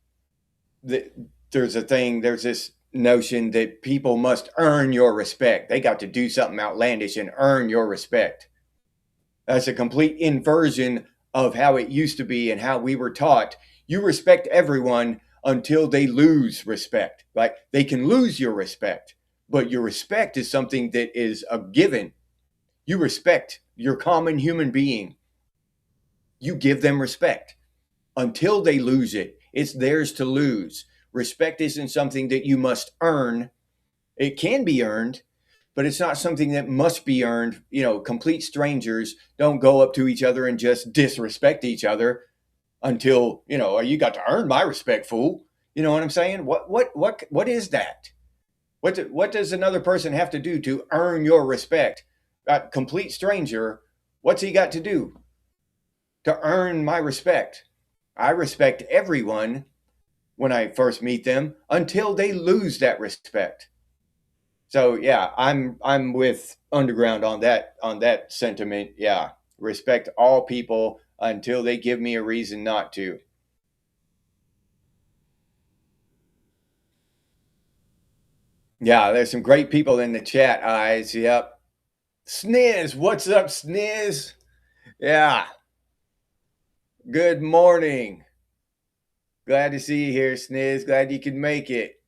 there's this notion that people must earn your respect. They got to do something outlandish and earn your respect. That's a complete inversion of how it used to be and how we were taught. You respect everyone until they lose respect. Like they can lose your respect, but your respect is something that is a given. You respect your common human being. You give them respect until they lose it. It's theirs to lose. Respect isn't something that you must earn. It can be earned, but it's not something that must be earned. Complete strangers don't go up to each other and just disrespect each other until, you got to earn my respect, fool. You know what I'm saying? What is that? What does another person have to do to earn your respect? A complete stranger, what's he got to do to earn my respect? I respect everyone when I first meet them until they lose that respect. So yeah, I'm with Underground on that sentiment. Yeah, respect all people until they give me a reason not to. Yeah, there's some great people in the chat, eyes. Yep. Sniz, what's up, Sniz? Yeah. Good morning. Glad to see you here, Sniz. Glad you could make it.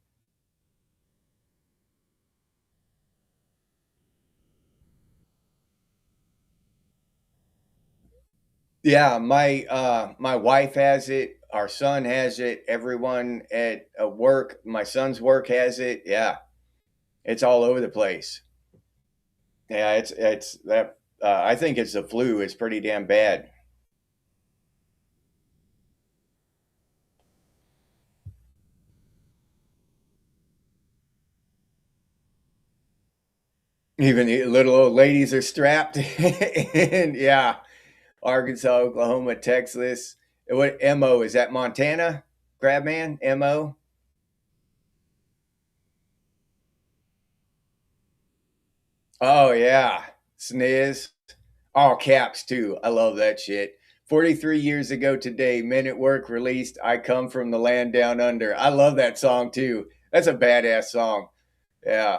Yeah, my wife has it. Our son has it. Everyone at work, my son's work has it. Yeah, it's all over the place. Yeah, it's that. I think it's the flu. It's pretty damn bad. Even the little old ladies are strapped. And yeah, Arkansas, Oklahoma, Texas. What mo is that? Montana, Crabman, mo. Oh yeah, sniz. All caps too. I love that shit. 43 years ago today, Men at Work released I Come From the Land Down Under. I love that song too. That's a badass song. Yeah.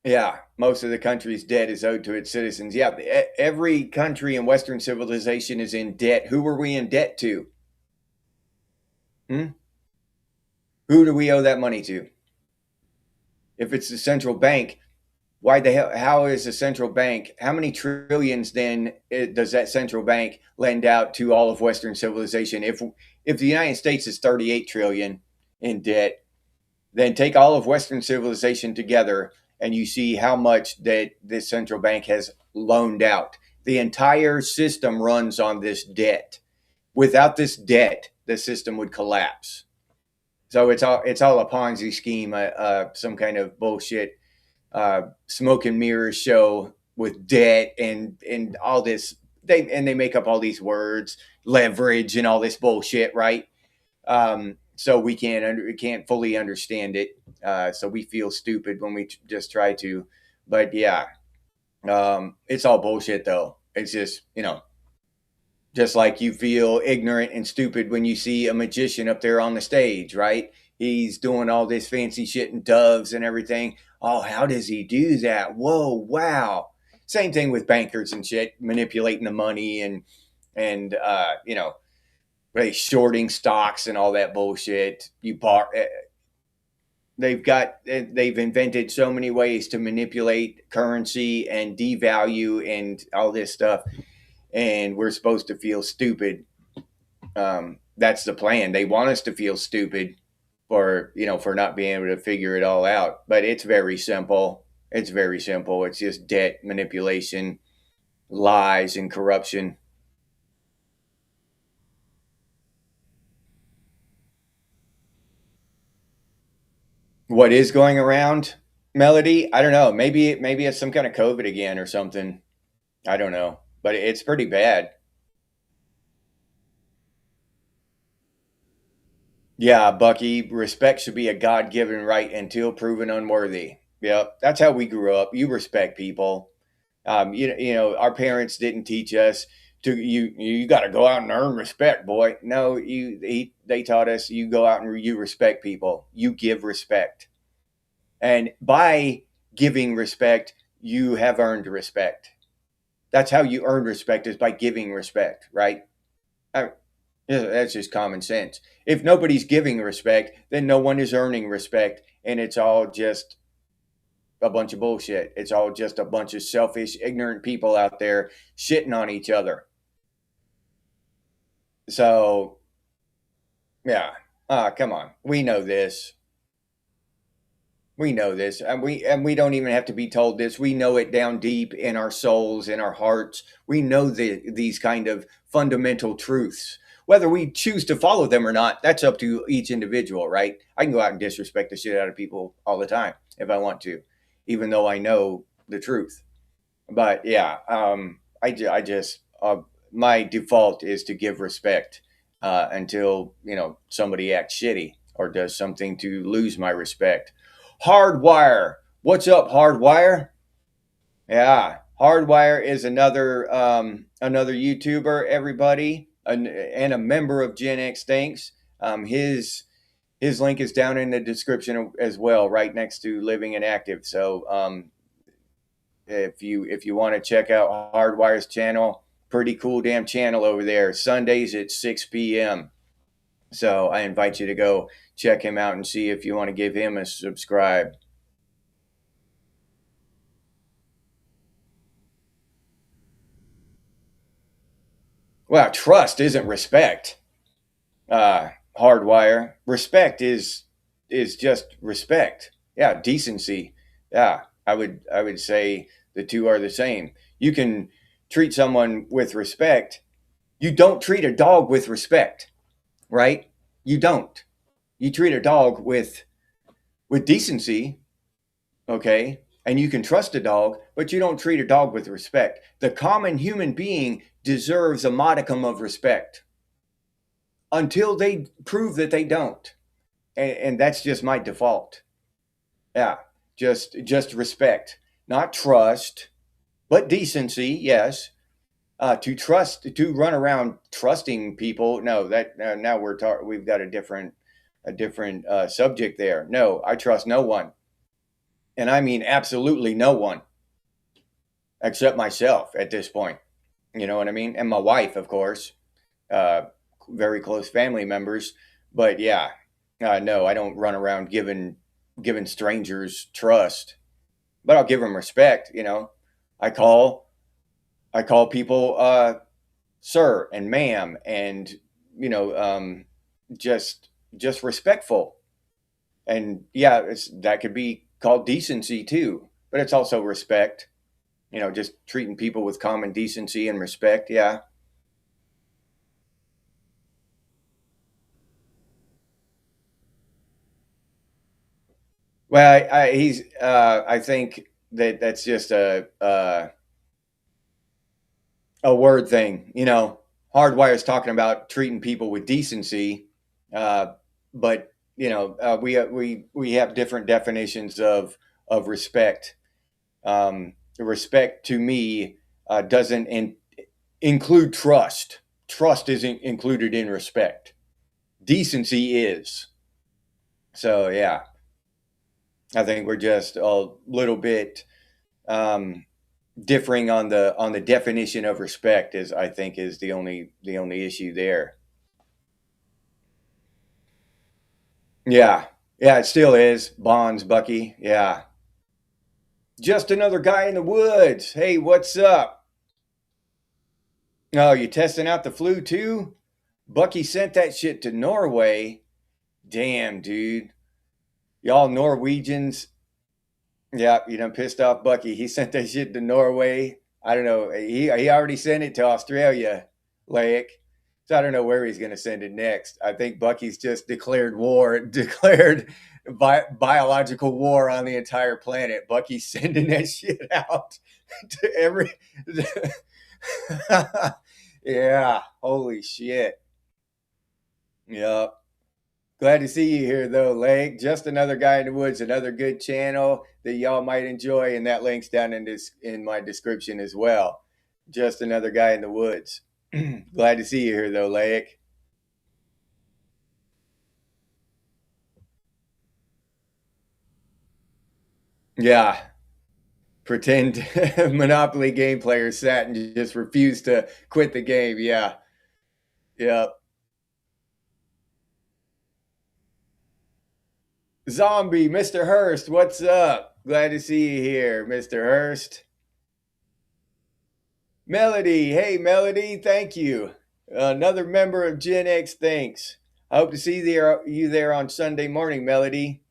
Yeah. Most of the country's debt is owed to its citizens. Yeah. Every country in Western civilization is in debt. Who are we in debt to? Hmm? Who do we owe that money to? If it's the central bank, why the hell? How is the central bank? How many trillions then does that central bank lend out to all of Western civilization? If the United States is 38 trillion in debt, then take all of Western civilization together, and you see how much that this central bank has loaned out. The entire system runs on this debt. Without this debt, the system would collapse. So it's all a Ponzi scheme, some kind of bullshit smoke and mirrors show with debt and all this. They make up all these words, leverage and all this bullshit, right? So we can't fully understand it. So we feel stupid when we just try to. But yeah, it's all bullshit though. It's just like you feel ignorant and stupid when you see a magician up there on the stage, right? He's doing all this fancy shit and doves and everything. Oh, how does he do that? Whoa, wow. Same thing with bankers and shit, manipulating the money and they shorting stocks and all that bullshit. They've invented so many ways to manipulate currency and devalue and all this stuff, and we're supposed to feel stupid. That's the plan. They want us to feel stupid for not being able to figure it all out. But it's very simple. It's very simple. It's just debt manipulation, lies, and corruption. What is going around, Melody? I don't know. Maybe it's some kind of COVID again or something. I don't know, but it's pretty bad. Yeah, Bucky, respect should be a God-given right until proven unworthy. Yep, that's how we grew up. You respect people. You know, our parents didn't teach us to you got to go out and earn respect, boy. No, they taught us you go out and you respect people. You give respect, and by giving respect, you have earned respect. That's how you earn respect, is by giving respect, right? I, yeah, that's just common sense. If nobody's giving respect, then no one is earning respect, and it's all just a bunch of bullshit. It's all just a bunch of selfish, ignorant people out there shitting on each other. So, yeah. Come on. We know this. We know this. And we don't even have to be told this. We know it down deep in our souls, in our hearts. We know these kind of fundamental truths. Whether we choose to follow them or not, that's up to each individual, right? I can go out and disrespect the shit out of people all the time if I want to, even though I know the truth. But yeah, I just my default is to give respect until somebody acts shitty or does something to lose my respect. Hardwire, what's up, Hardwire? Yeah, Hardwire is another YouTuber, everybody, and a member of Gen X Thinks. His link is down in the description as well, right next to Living and Active. So if you want to check out Hardwire's channel, pretty cool damn channel over there. Sundays at 6 p.m. So I invite you to go check him out and see if you want to give him a subscribe. Well, trust isn't respect. Hardwire. Respect is just respect. Yeah, decency. Yeah, I would say the two are the same. You can treat someone with respect. You don't treat a dog with respect, right? You don't. You treat a dog with decency, okay? And you can trust a dog, but you don't treat a dog with respect. The common human being deserves a modicum of respect until they prove that they don't. And that's just my default. Yeah, just respect, not trust, but decency. Yes, to trust, to run around trusting people. No, that now we've got a different subject there. No, I trust no one, and I mean absolutely no one except myself at this point. You know what I mean? And my wife, of course, uh, very close family members. But yeah, no, I don't run around giving strangers trust, but I'll give them respect. I call I call people sir and ma'am, and you know, just respectful. And yeah, that could be called decency too, but it's also respect. Just treating people with common decency and respect. Yeah. Well, I think that's just a word thing. Hardwire is talking about treating people with decency, but we have different definitions of respect. Respect to me doesn't include trust. Trust isn't included in respect. Decency is. So yeah, I think we're just a little bit um, differing on the definition of respect. Is I think is the only issue there. Yeah, yeah, it still is. Bonds, Bucky. Yeah, just another guy in the woods. Hey, what's up? Oh, you testing out the flu too? Bucky sent that shit to Norway. Damn, dude. Y'all Norwegians. Yeah, you done pissed off Bucky. He sent that shit to Norway. I don't know. He already sent it to Australia, Lake. So I don't know where he's going to send it next. I think Bucky's just declared war, declared biological war on the entire planet. Bucky's sending that shit out to every. Yeah, holy shit. Yep. Glad to see you here, though, Lake. Just Another Guy in the Woods, another good channel that y'all might enjoy, and that link's down in my description as well. Just Another Guy in the Woods. Glad to see you here, though, Lake. Yeah, pretend Monopoly game players sat and just refused to quit the game. Yeah, yeah. Zombie, Mr. Hurst, what's up? Glad to see you here, Mr. Hurst. Melody, hey Melody, thank you. Another member of Gen X, thanks. I hope to see you there on Sunday morning, Melody.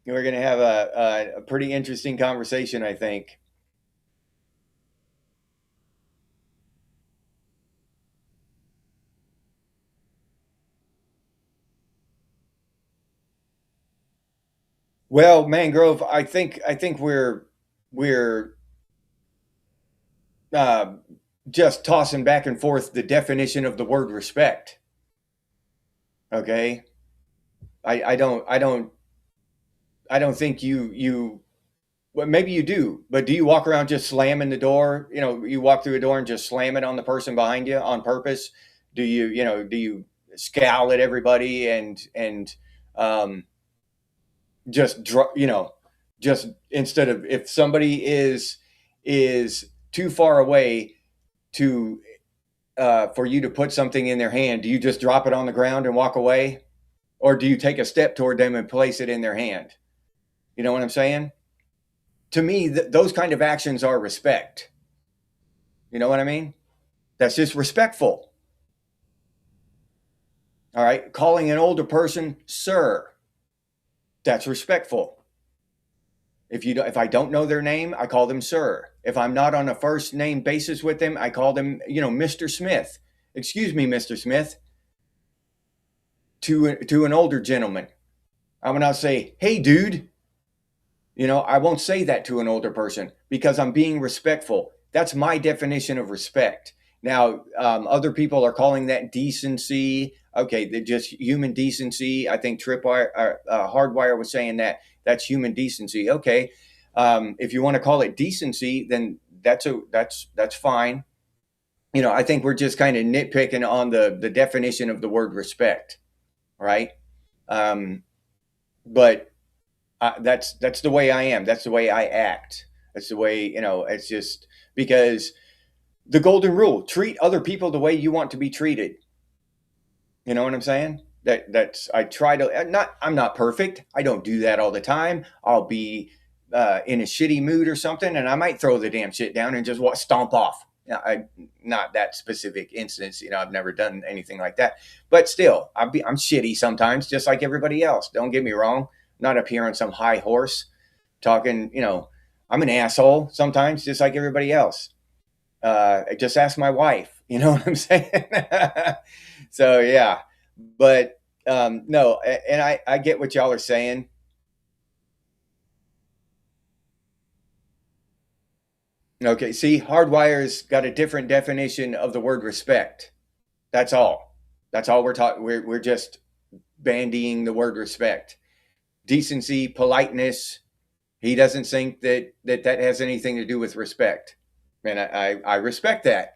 We're going to have a pretty interesting conversation, I think. Well, Mangrove, I think we're uh, just tossing back and forth the definition of the word respect. Okay, I don't think you well, maybe you do, but do you walk around just slamming the door? You walk through a door and just slam it on the person behind you on purpose? Do you scowl at everybody and um, just instead of, if somebody is too far away to for you to put something in their hand, do you just drop it on the ground and walk away, or do you take a step toward them and place it in their hand? You know what I'm saying? To me, those kind of actions are respect. You know what I mean? That's just respectful. All right. Calling an older person sir, that's respectful. If I don't know their name, I call them sir. If I'm not on a first name basis with them, I call them, Mr. Smith. Excuse me, Mr. Smith. To an older gentleman, I will not say, hey, dude. I won't say that to an older person because I'm being respectful. That's my definition of respect. Now, other people are calling that decency. Okay, they're just human decency. I think Hardwire was saying that that's human decency. Okay, if you want to call it decency, then that's fine. I think we're just kind of nitpicking on the definition of the word respect, right? But that's the way I am. That's the way I act. That's the way, it's just because the golden rule: treat other people the way you want to be treated. You know what I'm saying? I try to I'm not perfect. I don't do that all the time. I'll be in a shitty mood or something, and I might throw the damn shit down and just stomp off. Not that specific instance. I've never done anything like that, but still, I'm shitty sometimes, just like everybody else. Don't get me wrong. I'm not up here on some high horse talking. I'm an asshole sometimes, just like everybody else. Just ask my wife. You know what I'm saying? So yeah, but no, and I get what y'all are saying. Okay, see, Hardwire's got a different definition of the word respect. That's all. That's all we're talking. We're just bandying the word respect, decency, politeness. He doesn't think that has anything to do with respect, and I respect that.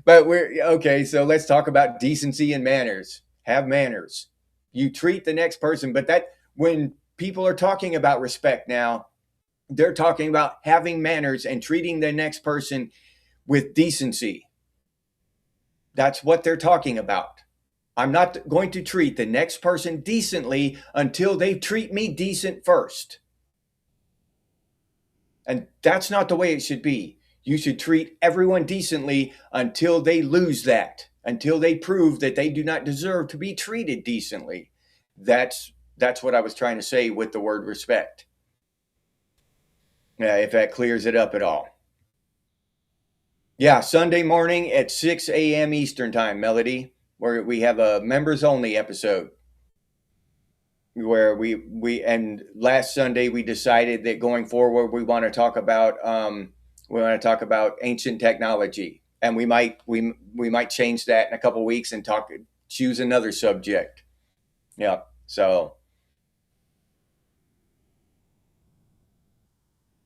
But we're okay. So let's talk about decency and manners. Have manners. You treat the next person, but when people are talking about respect now, they're talking about having manners and treating the next person with decency. That's what they're talking about. I'm not going to treat the next person decently until they treat me decent first. And that's not the way it should be. You should treat everyone decently until they lose that, until they prove that they do not deserve to be treated decently. That's what I was trying to say with the word respect. If that clears it up at all. Yeah, Sunday morning at 6 a.m. Eastern time, Melody, where we have a members only episode. Where and last Sunday we decided that going forward we want to talk about ancient technology, and we might change that in a couple weeks and talk choose another subject. Yeah. So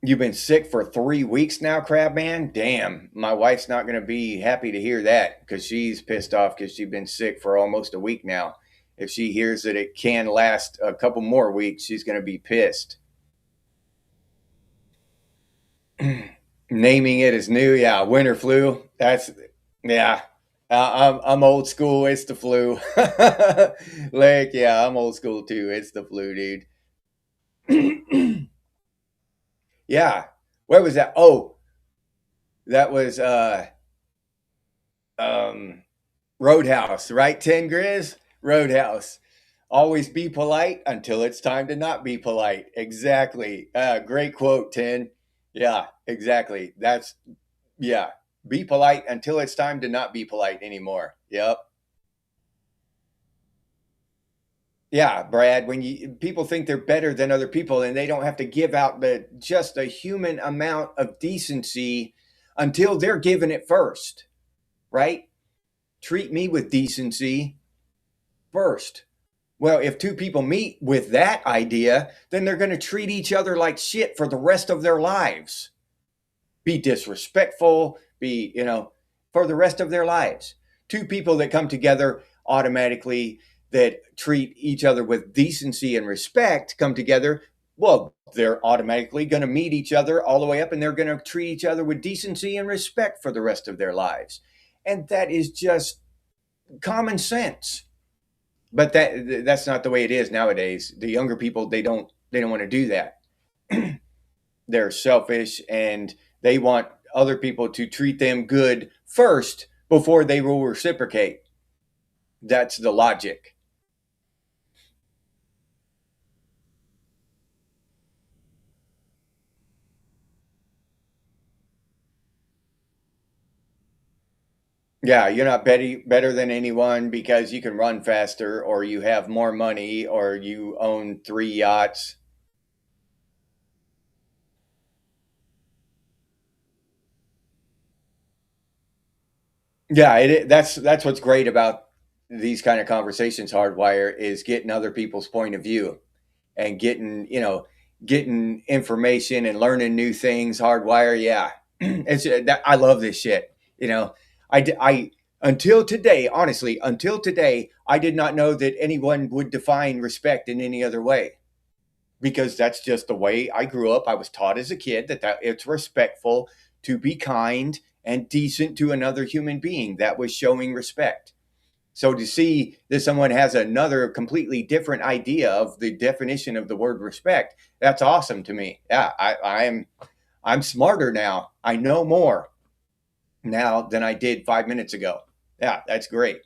you've been sick for 3 weeks now, Crabman? Damn, my wife's not going to be happy to hear that because she's pissed off because she's been sick for almost a week now. If she hears that it can last a couple more weeks, she's going to be pissed. Naming it as new, yeah, winter flu. That's, yeah. I'm old school. It's the flu. Like, yeah, I'm old school too. It's the flu, dude. Yeah. Where was that? Oh, that was um Roadhouse, right? 10 Grizz? Roadhouse. Always be polite until it's time to not be polite. Exactly. Great quote, 10. Yeah, exactly. That's, yeah. Be polite until it's time to not be polite anymore. Yep. Yeah, Brad, when you people think they're better than other people and they don't have to give out the just a human amount of decency until they're given it first, right? Treat me with decency first. Well, if two people meet with that idea, then they're going to treat each other like shit for the rest of their lives. Be disrespectful, be, for the rest of their lives. Two people that come together automatically that treat each other with decency and respect come together. Well, they're automatically going to meet each other all the way up and they're going to treat each other with decency and respect for the rest of their lives. And that is just common sense. But that's not the way it is nowadays. The younger people, they don't want to do that. They're selfish and they want other people to treat them good first before they will reciprocate. That's the logic. Yeah, you're not better than anyone because you can run faster or you have more money or you own 3 yachts. Yeah, that's what's great about these kind of conversations. Hardwire is getting other people's point of view and getting information and learning new things. Hardwire, yeah, it's that I love this shit. I until today, honestly, until today, I did not know that anyone would define respect in any other way because that's just the way I grew up. I was taught as a kid that it's respectful to be kind and decent to another human being. That was showing respect. So to see that someone has another completely different idea of the definition of the word respect, that's awesome to me. Yeah, I'm smarter now. I know more now than I did 5 minutes ago. Yeah, that's great.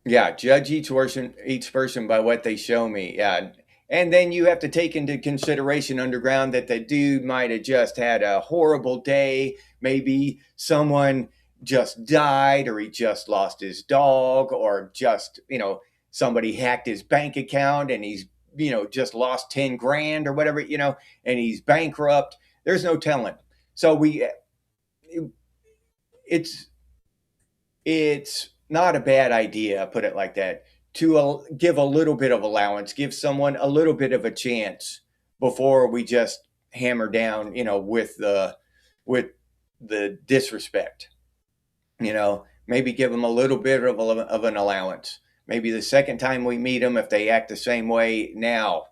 Yeah, judge each person by what they show me. Yeah. And then you have to take into consideration underground that the dude might have just had a horrible day. Maybe someone just died or he just lost his dog or just, somebody hacked his bank account and he's, just lost 10 grand or whatever, and he's bankrupt. There's no telling. So it's it's not a bad idea, put it like that, to give a little bit of allowance, give someone a little bit of a chance before we just hammer down, with the disrespect. Maybe give them a little bit of an allowance. Maybe the second time we meet them, if they act the same way, now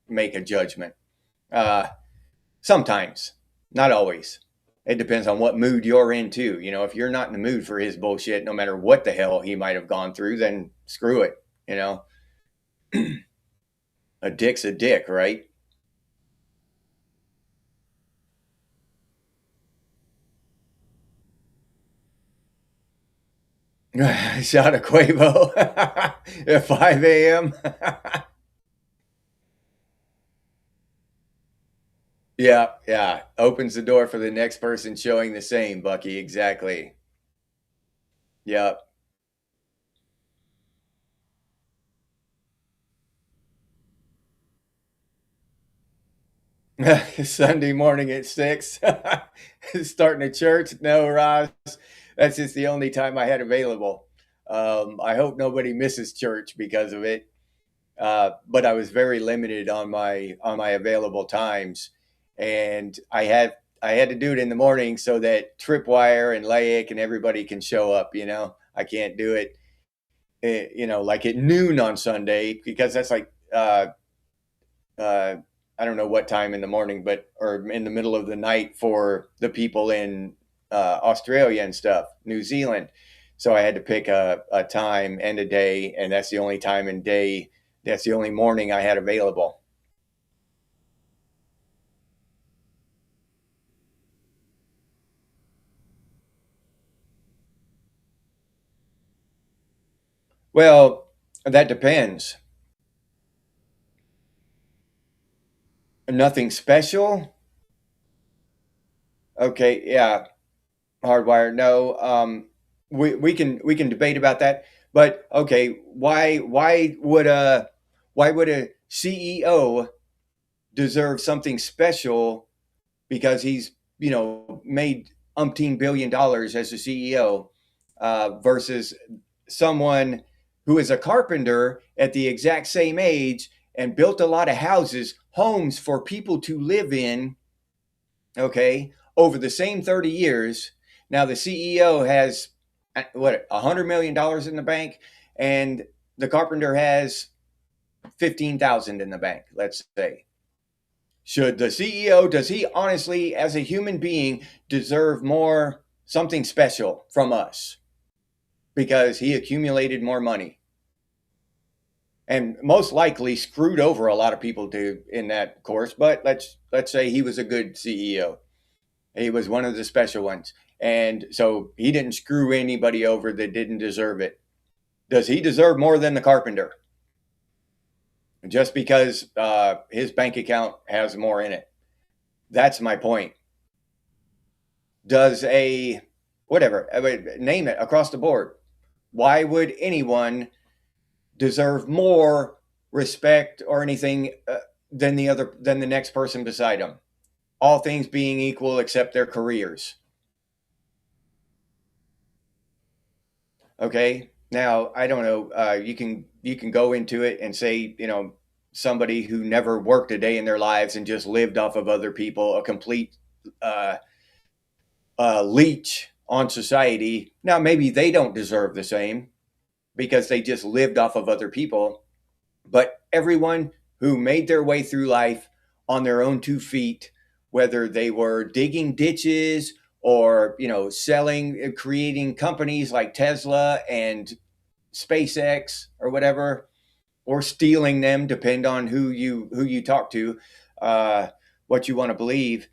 make a judgment. Uh, Sometimes, not always. It depends on what mood you're in too. If you're not in the mood for his bullshit, no matter what the hell he might have gone through, then screw it. A dick's a dick, right? Shot a Quavo at 5 a.m. Yeah, yeah. Opens the door for the next person showing the same, Bucky. Exactly. Yep. Sunday morning at 6. Starting a church? No, Ross. That's just the only time I had available. I hope nobody misses church because of it. But I was very limited on my available times, and I had to do it in the morning so that Tripwire and Laic and everybody can show up. I can't do it, like at noon on Sunday, because that's like uh, I don't know what time in the morning, or in the middle of the night for the people in Australia and stuff, New Zealand. So I had to pick a time and a day, and that's the only time and day. That's the only morning I had available. Well, that depends. Nothing special. Okay, yeah, Hardwire. No, we can debate about that. But okay, why would a CEO deserve something special because he's made umpteen $1 billion as a CEO, versus someone who is a carpenter at the exact same age and built a lot of houses, homes for people to live in, okay, over the same 30 years. Now the CEO has what, $100 million in the bank, and the carpenter has 15,000 in the bank, let's say. Should the CEO, does he honestly, as a human being, deserve more, something special from us because he accumulated more money and most likely screwed over a lot of people in that course? But let's say he was a good CEO. He was one of the special ones, and so he didn't screw anybody over that didn't deserve it. Does he deserve more than the carpenter just because his bank account has more in it? That's my point. Does a whatever, name it across the board, why would anyone deserve more respect or anything than the next person beside them, all things being equal except their careers? Okay, now I don't know, you can go into it and say, somebody who never worked a day in their lives and just lived off of other people, a complete uh, leech on society. Now maybe they don't deserve the same because they just lived off of other people. But everyone who made their way through life on their own 2 feet, whether they were digging ditches or, selling, creating companies like Tesla and SpaceX or whatever, or stealing them, depend on who you talk to, uh, what you want to believe.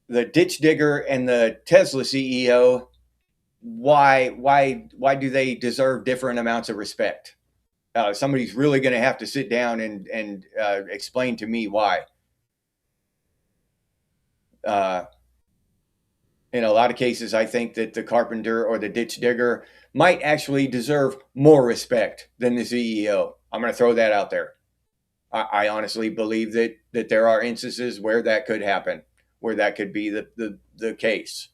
The ditch digger and the Tesla CEO, why do they deserve different amounts of respect? Somebody's really going to have to sit down and explain to me why. Uh, in a lot of cases, I think that the carpenter or the ditch digger might actually deserve more respect than the CEO. I'm going to throw that out there. I honestly believe that there are instances where that could happen, where that could be the case.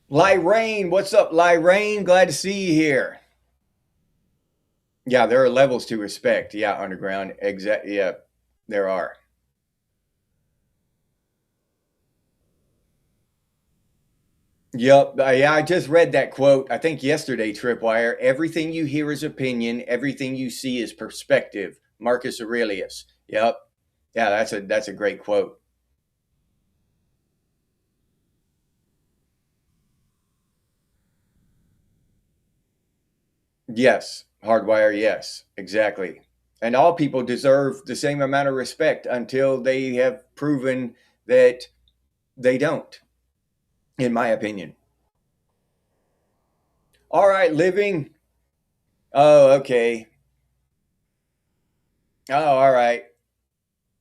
Lyrain, what's up, Lyrain? Glad to see you here. Yeah, there are levels to respect. Yeah, underground. Exactly. Yeah, there are. Yep. Yeah, I just read that quote, I think yesterday, Tripwire. Everything you hear is opinion. Everything you see is perspective. Marcus Aurelius. Yep. Yeah, that's a great quote. Yes. Hardwire. Yes. Exactly. And all people deserve the same amount of respect until they have proven that they don't, in my opinion. All right, living. Oh, okay. Oh, all right.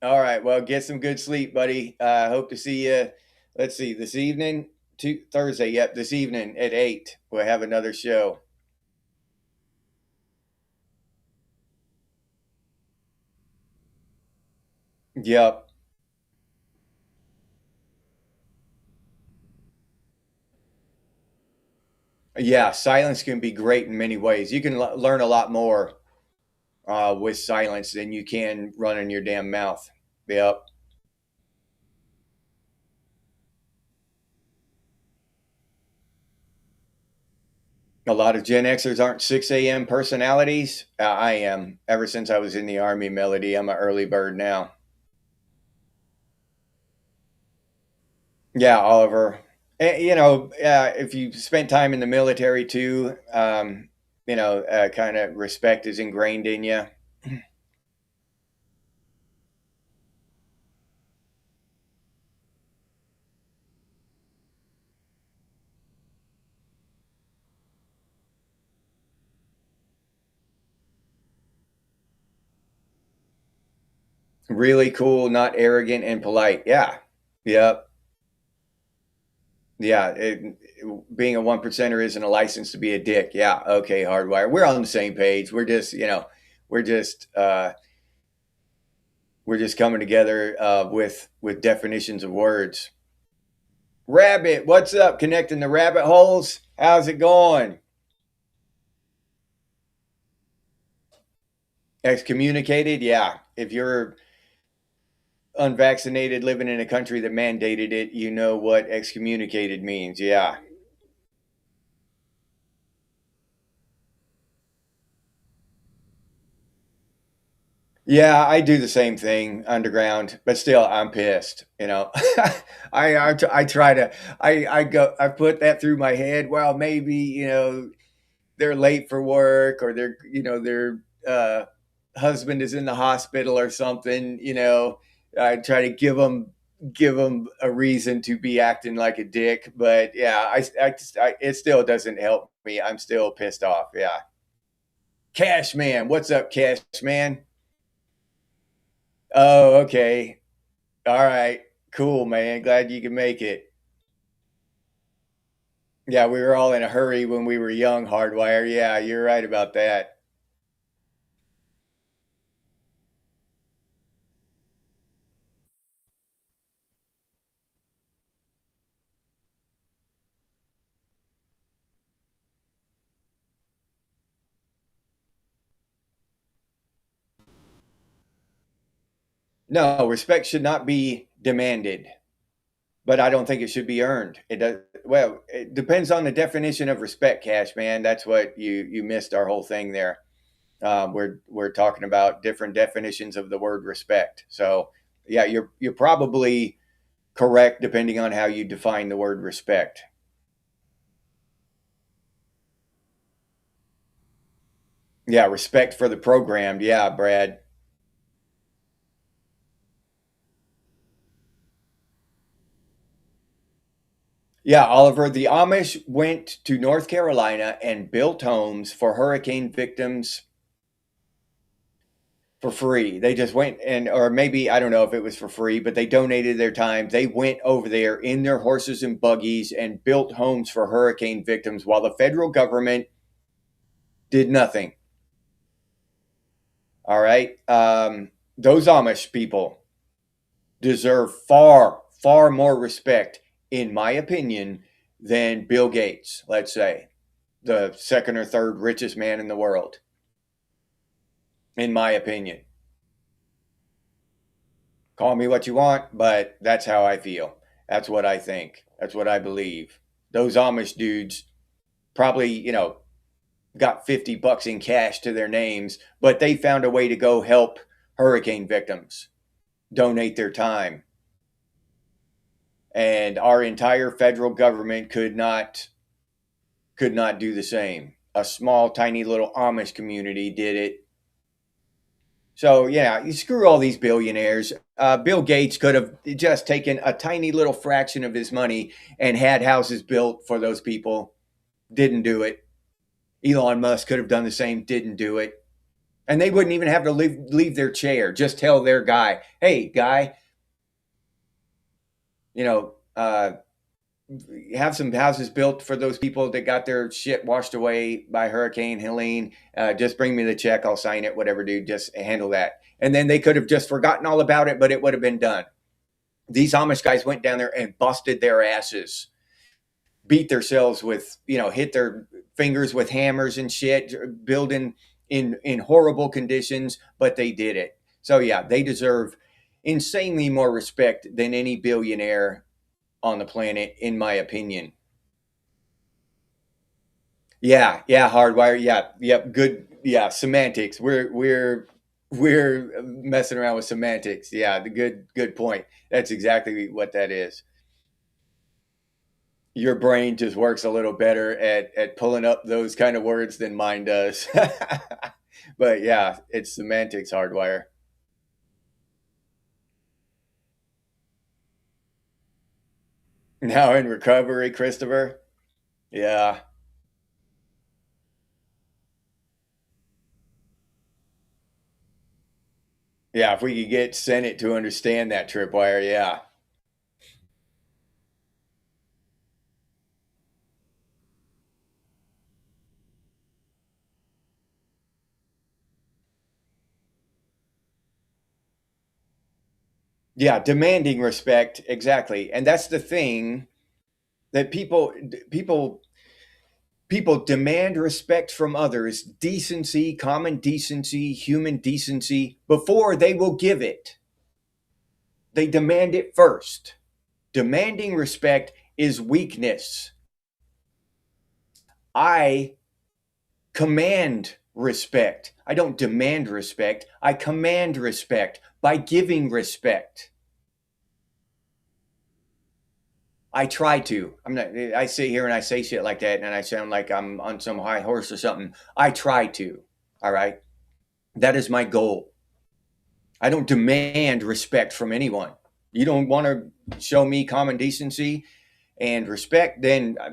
All right. Well, get some good sleep, buddy. Hope to see you. Let's see, this evening, Thursday. Yep, this evening at 8. We'll have another show. Yep. Yeah, silence can be great in many ways. You can learn a lot more with silence than you can running your damn mouth. Yep. A lot of Gen Xers aren't 6 a.m. personalities. I am. Ever since I was in the Army, Melody, I'm an early bird now. Yeah, Oliver. If you spent time in the military too, kind of respect is ingrained in you. Really cool, not arrogant and polite. Yeah. Yep. Yeah. Being a one percenter isn't a license to be a dick. Yeah. Okay, Hardwire. We're on the same page. We're just we're just coming together with definitions of words. Rabbit, what's up? Connecting the rabbit holes. How's it going? Excommunicated? Yeah. If you're unvaccinated living in a country that mandated it, you know what excommunicated means. Yeah. Yeah, I do the same thing underground, but still, I'm pissed. I try to I put that through my head. Well, maybe they're late for work, or their husband is in the hospital or something. I try to give them a reason to be acting like a dick, but yeah, it still doesn't help me. I'm still pissed off. Yeah, Cash Man, what's up, Cash Man? Oh, okay. All right. Cool, man. Glad you can make it. Yeah, we were all in a hurry when we were young, Hardwire. Yeah, you're right about that. No, respect should not be demanded, but I don't think it should be earned. It does. Well, it depends on the definition of respect, Cash Man. That's what you missed our whole thing there. We're talking about different definitions of the word respect. So yeah, you're probably correct depending on how you define the word respect. Yeah, respect for the programmed. Yeah, Brad. Yeah, Oliver, the Amish went to North Carolina and built homes for hurricane victims for free. They just went or maybe, I don't know if it was for free, but they donated their time. They went over there in their horses and buggies and built homes for hurricane victims while the federal government did nothing. All right. Those Amish people deserve far, far more respect, in my opinion, than Bill Gates, let's say, the second or third richest man in the world, in my opinion. Call me what you want, but that's how I feel. That's what I think. That's what I believe. Those Amish dudes probably, got $50 in cash to their names, but they found a way to go help hurricane victims, donate their time. And our entire federal government could not do the same. A small, tiny little Amish community did it. So yeah, you screw all these billionaires. Bill Gates could have just taken a tiny little fraction of his money and had houses built for those people. Didn't do it. Elon Musk could have done the same. Didn't do it. And they wouldn't even have to leave their chair. Just tell their guy, "Hey, guy, you know, have some houses built for those people that got their shit washed away by Hurricane Helene. Just bring me the check. I'll sign it, whatever, dude. Just handle that. And then they could have just forgotten all about it, but it would have been done. These Amish guys went down there and busted their asses, beat themselves with, hit their fingers with hammers and shit, building in horrible conditions, but they did it. So yeah, they deserve insanely more respect than any billionaire on the planet, in my opinion. Yeah, yeah, Hardwire. Yeah, yep, good. Yeah, semantics. We're messing around with semantics. Yeah, the good point. That's exactly what that is. Your brain just works a little better at pulling up those kind of words than mine does. But yeah, it's semantics, Hardwire. Now in recovery, Christopher. Yeah. Yeah, if we could get Senate to understand that, Tripwire, yeah. Yeah, demanding respect, exactly. And that's the thing that people demand respect from others, decency, common decency, human decency, before they will give it. They demand it first. Demanding respect is weakness. I command respect. I don't demand respect. I command respect by giving respect. I try to. I'm not. I sit here and I say shit like that, and I sound like I'm on some high horse or something. I try to. All right. That is my goal. I don't demand respect from anyone. You don't want to show me common decency and respect, then I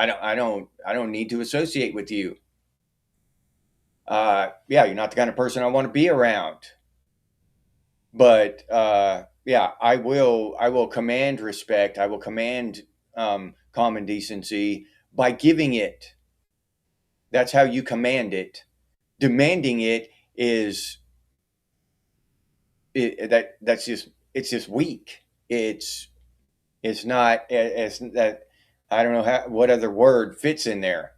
don't need to associate with you. Yeah, you're not the kind of person I want to be around. But yeah, I will command respect. I will command common decency by giving it. That's how you command it. Demanding it is that's just it's just weak. It's not it's that I don't know what other word fits in there.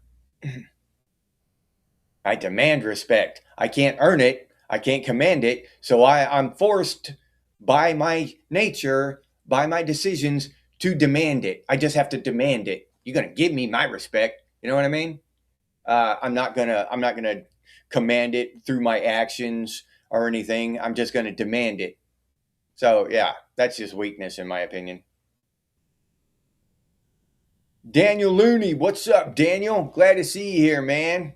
I demand respect. I can't earn it. I can't command it. So I'm forced by my nature, by my decisions, to demand it. I just have to demand it. You're gonna give me my respect. You know what I mean? I'm not gonna command it through my actions or anything. I'm just gonna demand it. So yeah, that's just weakness in my opinion. Daniel Looney, what's up, Daniel? Glad to see you here, man.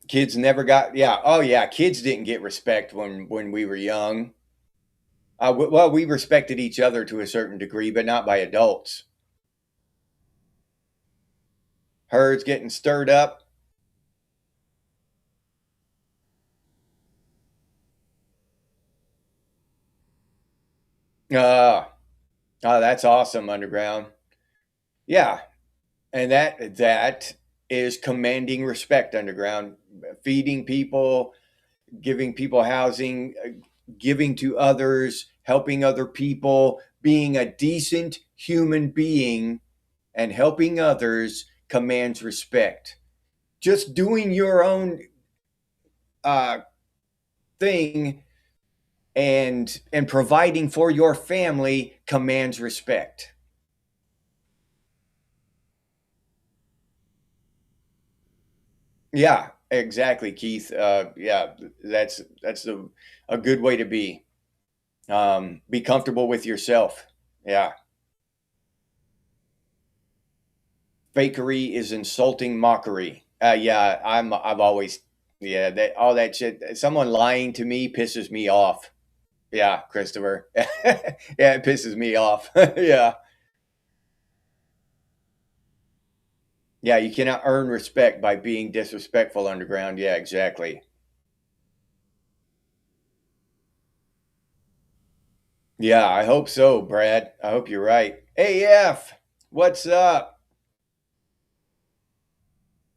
Kids never got, yeah, oh yeah, kids didn't get respect when we were young. Well, we respected each other to a certain degree, but not by adults. Herds getting stirred up. Uh, oh, that's awesome, Underground. Yeah, and that is commanding respect, Underground. Feeding people, giving people housing, giving to others, helping other people, being a decent human being, and helping others commands respect. Just doing your own uh, thing and providing for your family commands respect. Yeah, exactly, Keith. Yeah, that's a good way to be. Be comfortable with yourself. Yeah, fakery is insulting mockery. Yeah, I've always yeah that all that shit. Someone lying to me pisses me off. Yeah, Christopher. Yeah, it pisses me off. Yeah. Yeah, you cannot earn respect by being disrespectful, Underground. Yeah, exactly. Yeah, I hope so, Brad. I hope you're right. AF, what's up?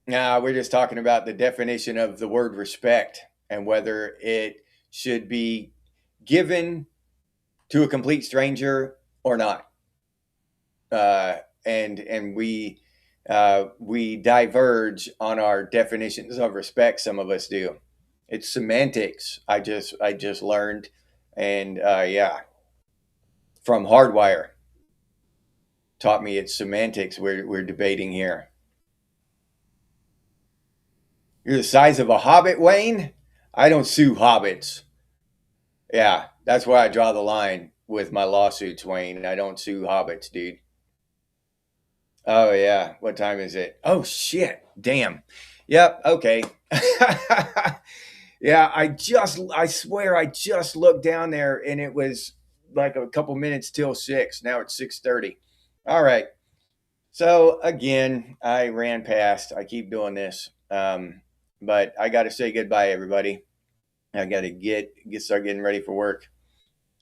Nah, we're just talking about the definition of the word respect and whether it should be given to a complete stranger or not. And we diverge on our definitions of respect. Some of us do. It's semantics. I just learned, and yeah, from Hardwire taught me it's semantics. We're debating here. You're the size of a hobbit, Wayne. I don't sue hobbits. Yeah, that's where I draw the line with my lawsuits, Wayne. I don't sue hobbits, dude. Oh yeah, what time is it? Oh shit, damn. Yep, okay. Yeah, I swear I just looked down there and it was like a couple minutes till 6. Now it's 6:30. All right. So again, I ran past. I keep doing this. But I got to say goodbye, everybody. I got to start getting ready for work.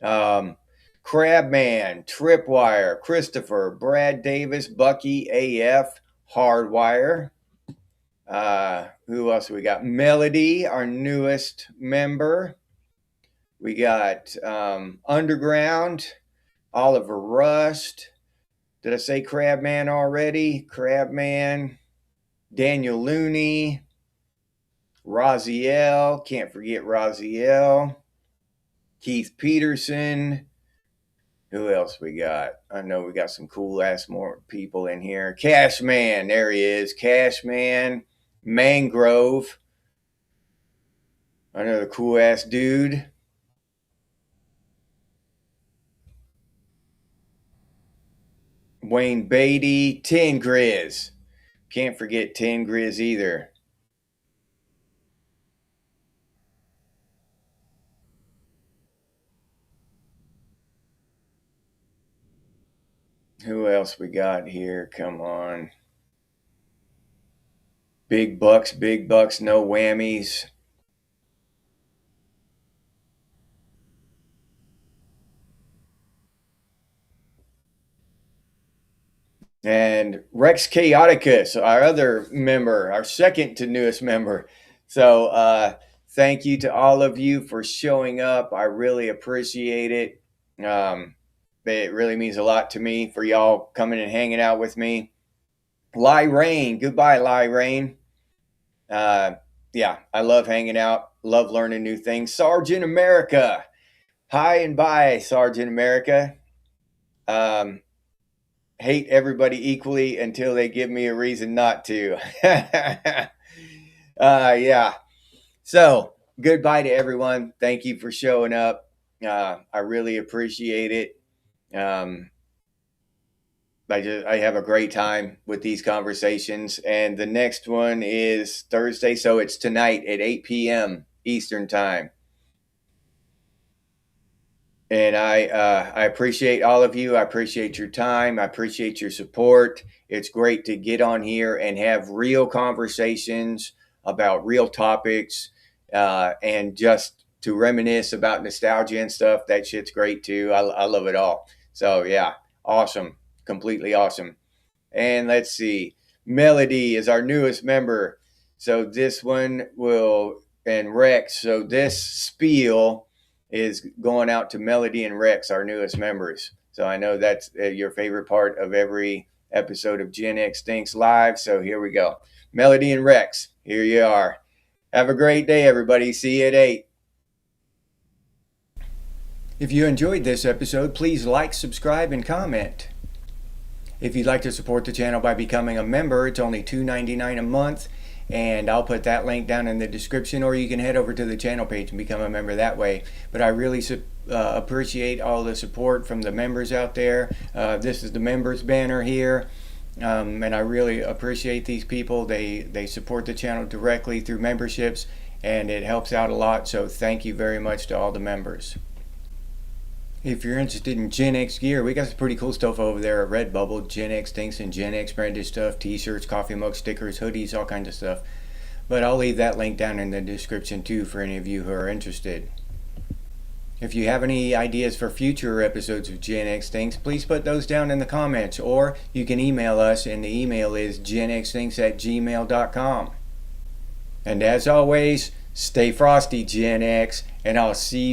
Um, Crabman, Tripwire, Christopher, Brad Davis, Bucky, AF, Hardwire. Who else we got? Melody, our newest member. We got Underground, Oliver Rust. Did I say Crabman already? Crabman, Daniel Looney, Raziel. Can't forget Raziel. Keith Peterson. Who else we got? I know we got some cool ass more people in here. Cashman, there he is. Cashman, Mangrove, another cool ass dude. Wayne Beatty, Tin Grizz. Can't forget Tin Grizz either. Who else we got here? Come on. Big bucks, no whammies. And Rex Chaoticus, our other member, our second to newest member. So thank you to all of you for showing up. I really appreciate it. It really means a lot to me for y'all coming and hanging out with me. Lie Rain, goodbye, Lie Rain. Yeah, I love hanging out, love learning new things. Sergeant America, hi and bye, Sergeant America. Hate everybody equally until they give me a reason not to. Yeah. So goodbye to everyone. Thank you for showing up. I really appreciate it. I have a great time with these conversations, and the next one is Thursday, so it's tonight at 8 p.m. Eastern time. And I appreciate all of you. I appreciate your time. I appreciate your support. It's great to get on here and have real conversations about real topics, and just to reminisce about nostalgia and stuff. That shit's great too. I love it all. So yeah, awesome, completely awesome. And let's see, Melody is our newest member. So this one will, and Rex. So this spiel is going out to Melody and Rex, our newest members. So I know that's your favorite part of every episode of Gen X Thinks Live. So here we go. Melody and Rex, here you are. Have a great day, everybody. See you at 8. If you enjoyed this episode, please like, subscribe, and comment. If you'd like to support the channel by becoming a member, it's only $2.99 a month, and I'll put that link down in the description, or you can head over to the channel page and become a member that way. But I really appreciate all the support from the members out there. This is the members banner here, and I really appreciate these people. They support the channel directly through memberships, and it helps out a lot, so thank you very much to all the members. If you're interested in Gen X gear, we got some pretty cool stuff over there at Redbubble. Gen X Thinks and Gen X branded stuff, t-shirts, coffee mugs, stickers, hoodies, all kinds of stuff. But I'll leave that link down in the description too for any of you who are interested. If you have any ideas for future episodes of Gen X Things, please put those down in the comments, or you can email us, and the email is genxthings@gmail.com. And as always, stay frosty, Gen X, and I'll see you